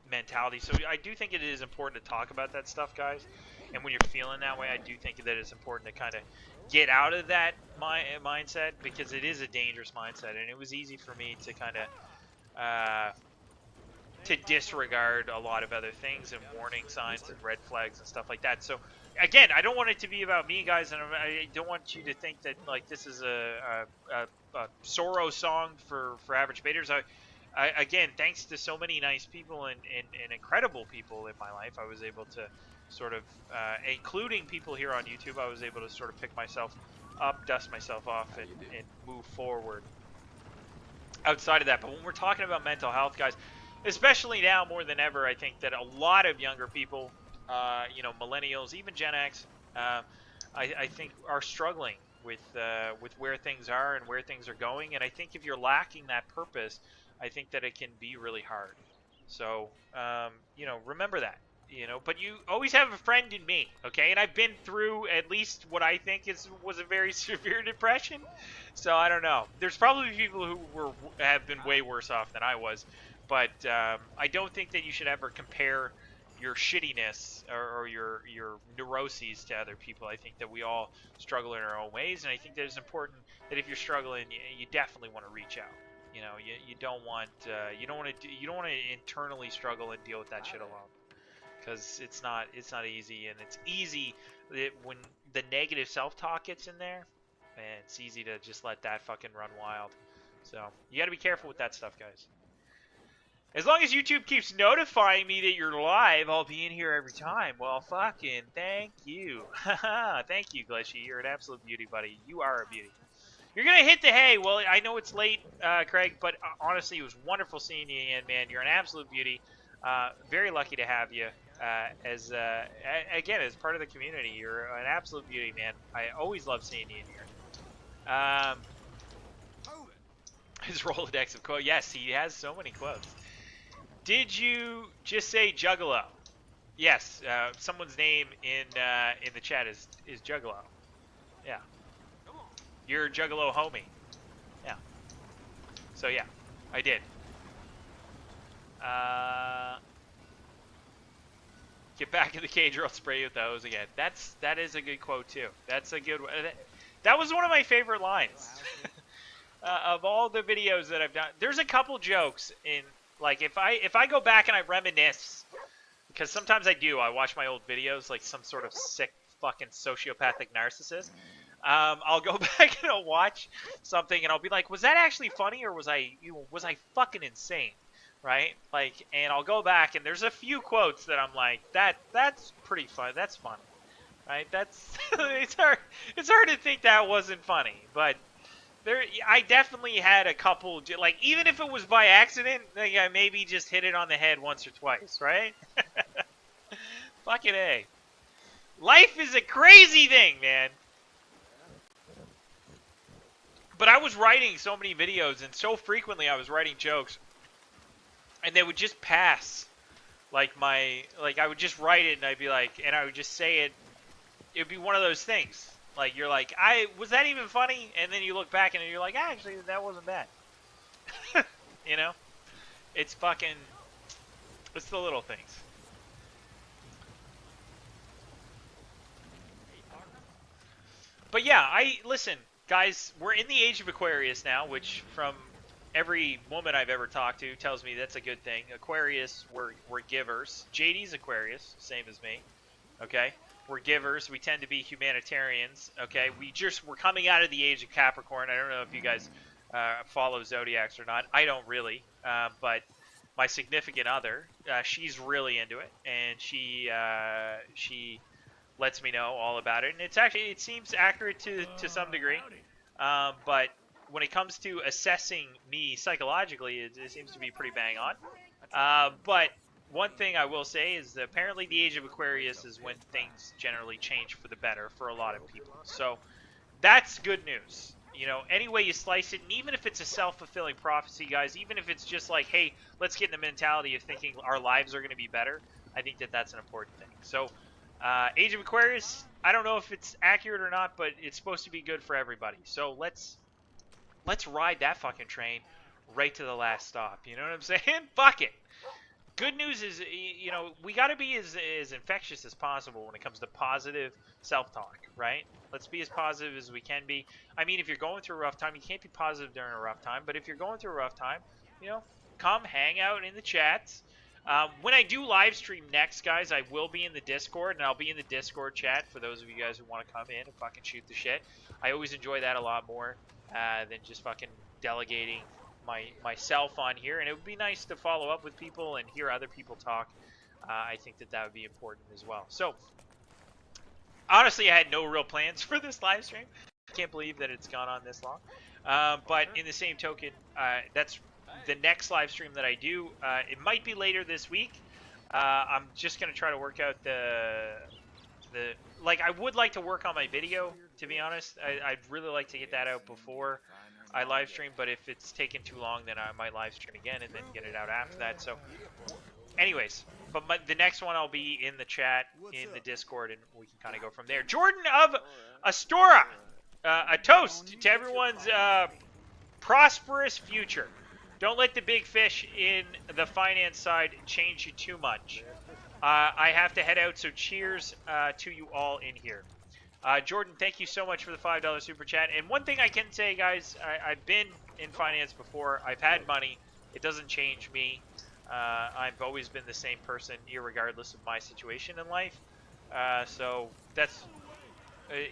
mentality. So I do think it is important to talk about that stuff, guys. And when you're feeling that way, I do think that it's important to kind of get out of that mindset, because it is a dangerous mindset, and it was easy for me to kind of to disregard a lot of other things and warning signs and red flags and stuff like that. So again, I don't want it to be about me, guys, and I don't want you to think that like this is a sorrow song for Averagebaters. Again, thanks to so many nice people and incredible people in my life, I was able to sort of, including people here on YouTube, I was able to sort of pick myself up, dust myself off, and move forward outside of that. But when we're talking about mental health, guys, especially now more than ever, I think that a lot of younger people, millennials, even Gen X, I think are struggling with where things are and where things are going. And I think if you're lacking that purpose, I think that it can be really hard. So, remember that, but you always have a friend in me, okay? And I've been through at least what I think was a very severe depression. So I don't know. There's probably people who have been way worse off than I was, but I don't think that you should ever compare your shittiness or your neuroses to other people. I think that we all struggle in our own ways, and I think that it's important that if you're struggling, you definitely want to reach out. You don't want to internally struggle and deal with that shit alone, because it's not easy, and it's easy when the negative self-talk gets in there, and it's easy to just let that fucking run wild. So you got to be careful with that stuff, guys. As long as YouTube keeps notifying me that you're live, I'll be in here every time. Well, fucking thank you. Thank you, Glitchy. You're an absolute beauty, buddy. You are a beauty. You're going to hit the hay. Well, I know it's late, Craig, but honestly, it was wonderful seeing you again, man. You're an absolute beauty. Very lucky to have you as part of the community. You're an absolute beauty, man. I always love seeing you in here. His Rolodex of quotes. Yes, he has so many quotes. Did you just say Juggalo? Yes, someone's name in the chat is Juggalo. Yeah. You're Juggalo homie. Yeah. So yeah, I did. Get back in the cage or I'll spray you with the hose again. That is a good quote too. That's a good one. That was one of my favorite lines. Of all the videos that I've done, there's a couple jokes in, like, if I go back and I reminisce, because sometimes I do. I watch my old videos like some sort of sick fucking sociopathic narcissist. I'll go back and I'll watch something and I'll be like, was that actually funny, or was I fucking insane, right? Like, and I'll go back and there's a few quotes that I'm like, that's pretty fun. That's funny, right? That's it's hard to think that wasn't funny, but I definitely had a couple, like, even if it was by accident, like, I maybe just hit it on the head once or twice, right? Fucking A. Life is a crazy thing, man. But I was writing so many videos, and so frequently I was writing jokes, and they would just pass. Like, I would just write it, and I'd be like, and I would just say it. It would be one of those things. Like, you're like, was that even funny? And then you look back and you're like, actually, that wasn't bad. It's fucking, It's the little things. But yeah, listen, guys, we're in the age of Aquarius now, which from every woman I've ever talked to tells me that's a good thing. Aquarius, we're givers. JD's Aquarius, same as me. Okay? We're givers. We tend to be humanitarians. Okay? We're coming out of the age of Capricorn. I don't know if you guys follow Zodiacs or not. I don't really. But my significant other, she's really into it, and she lets me know all about it, and it seems accurate to some degree. But when it comes to assessing me psychologically, it seems to be pretty bang on. But one thing I will say is that apparently the age of Aquarius is when things generally change for the better for a lot of people. So that's good news. You know, any way you slice it, and even if it's a self-fulfilling prophecy, guys, even if it's just like, hey, let's get in the mentality of thinking our lives are going to be better, I think that that's an important thing. So, Age of Aquarius, I don't know if it's accurate or not, but it's supposed to be good for everybody. So let's ride that fucking train right to the last stop. You know what I'm saying? Fuck it. Good news is, you know, we got to be as infectious as possible when it comes to positive self-talk, right? Let's be as positive as we can be. I mean, if you're going through a rough time, you can't be positive during a rough time. But if you're going through a rough time, you know, come hang out in the chats. When I do live stream next, guys, I will be in the Discord, and I'll be in the Discord chat for those of you guys who want to come in and fucking shoot the shit. I always enjoy that a lot more than just fucking delegating myself on here, and it would be nice to follow up with people and hear other people talk. I think that would be important as well. So, honestly, I had no real plans for this live stream. I can't believe that it's gone on this long. But in the same token, that's the next live stream that I do. It might be later this week. I'm just gonna try to work out I would like to work on my video, to be honest. I'd really like to get that out before I live stream, but if it's taken too long, then I might live stream again and then get it out after that. So, anyways, but the next one I'll be in the chat, in the Discord, and we can kind of go from there. Jordan of Astora, a toast to everyone's prosperous future. Don't let the big fish in the finance side change you too much. I have to head out, so cheers to you all in here. Jordan, thank you so much for the $5 super chat. And one thing I can say, guys, I've been in finance before. I've had money. It doesn't change me. I've always been the same person, irregardless of my situation in life. So that's,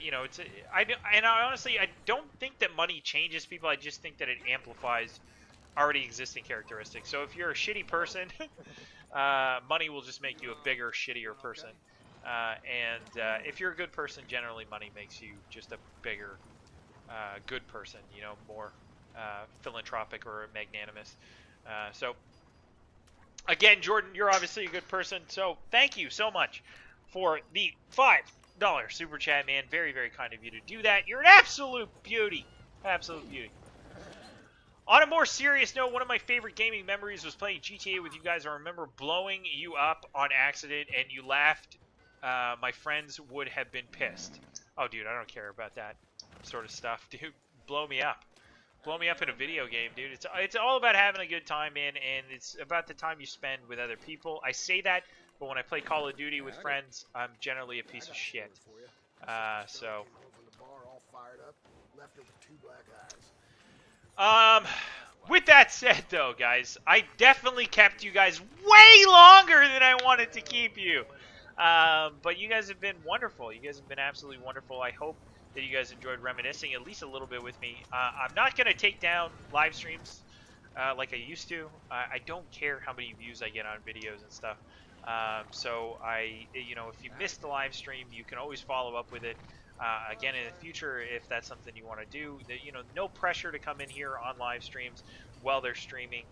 you know, honestly, I don't think that money changes people. I just think that it amplifies already existing characteristics. So if you're a shitty person, money will just make you a bigger, shittier person. If you're a good person, generally money makes you just a bigger, good person, you know, more philanthropic or magnanimous. So, again, Jordan, you're obviously a good person, so thank you so much for the $5 super chat, man. Very, very kind of you to do that. You're an absolute beauty. Absolute beauty. On a more serious note, one of my favorite gaming memories was playing GTA with you guys. I remember blowing you up on accident, and you laughed. My friends would have been pissed. Oh, dude, I don't care about that sort of stuff, dude. Blow me up. Blow me up in a video game, dude. It's all about having a good time, man, and it's about the time you spend with other people. I say that, but when I play Call of Duty with friends, I'm generally a piece of shit. So... with that said, though, guys, I definitely kept you guys way longer than I wanted to keep you. But you guys have been wonderful. You guys have been absolutely wonderful. I hope that you guys enjoyed reminiscing at least a little bit with me. I'm not going to take down live streams like I used to. I don't care how many views I get on videos and stuff. So you know, if you missed the live stream, you can always follow up with it. Again, in the future, if that's something you want to do, you know, no pressure to come in here on live streams while they're streaming.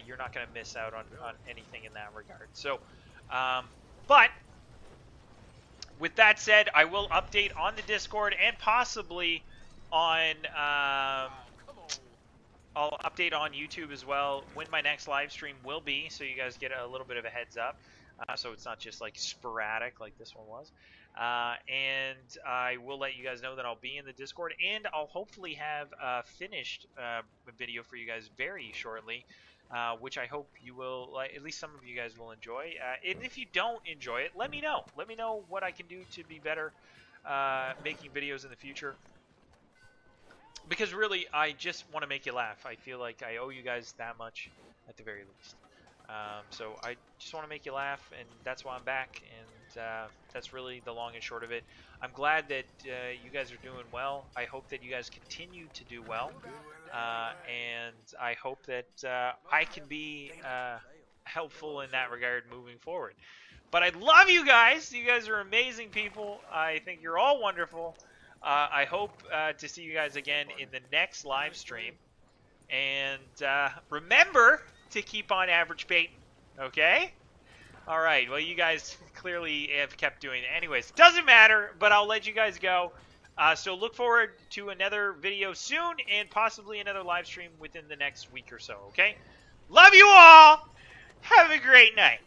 You're not going to miss out on anything in that regard. So, but with that said, I will update on the Discord and possibly on, I'll update on YouTube as well when my next live stream will be, so you guys get a little bit of a heads up. So it's not just like sporadic like this one was. And I will let you guys know that I'll be in the Discord, and I'll hopefully have a finished video for you guys very shortly. which I hope you will, at least some of you guys will enjoy. And if you don't enjoy it, let me know. Let me know what I can do to be better making videos in the future. Because really, I just want to make you laugh. I feel like I owe you guys that much at the very least. So I just want to make you laugh, and that's why I'm back. And that's really the long and short of it. I'm glad that you guys are doing well. I hope that you guys continue to do well. And I hope that I can be helpful in that regard moving forward. But I love you guys. You guys are amazing people. I think you're all wonderful. I hope to see you guys again in the next live stream. And remember to keep on average baiting, okay? All right, well, you guys clearly have kept doing it. Anyways, doesn't matter, but I'll let you guys go. So look forward to another video soon and possibly another live stream within the next week or so, okay? Love you all. Have a great night.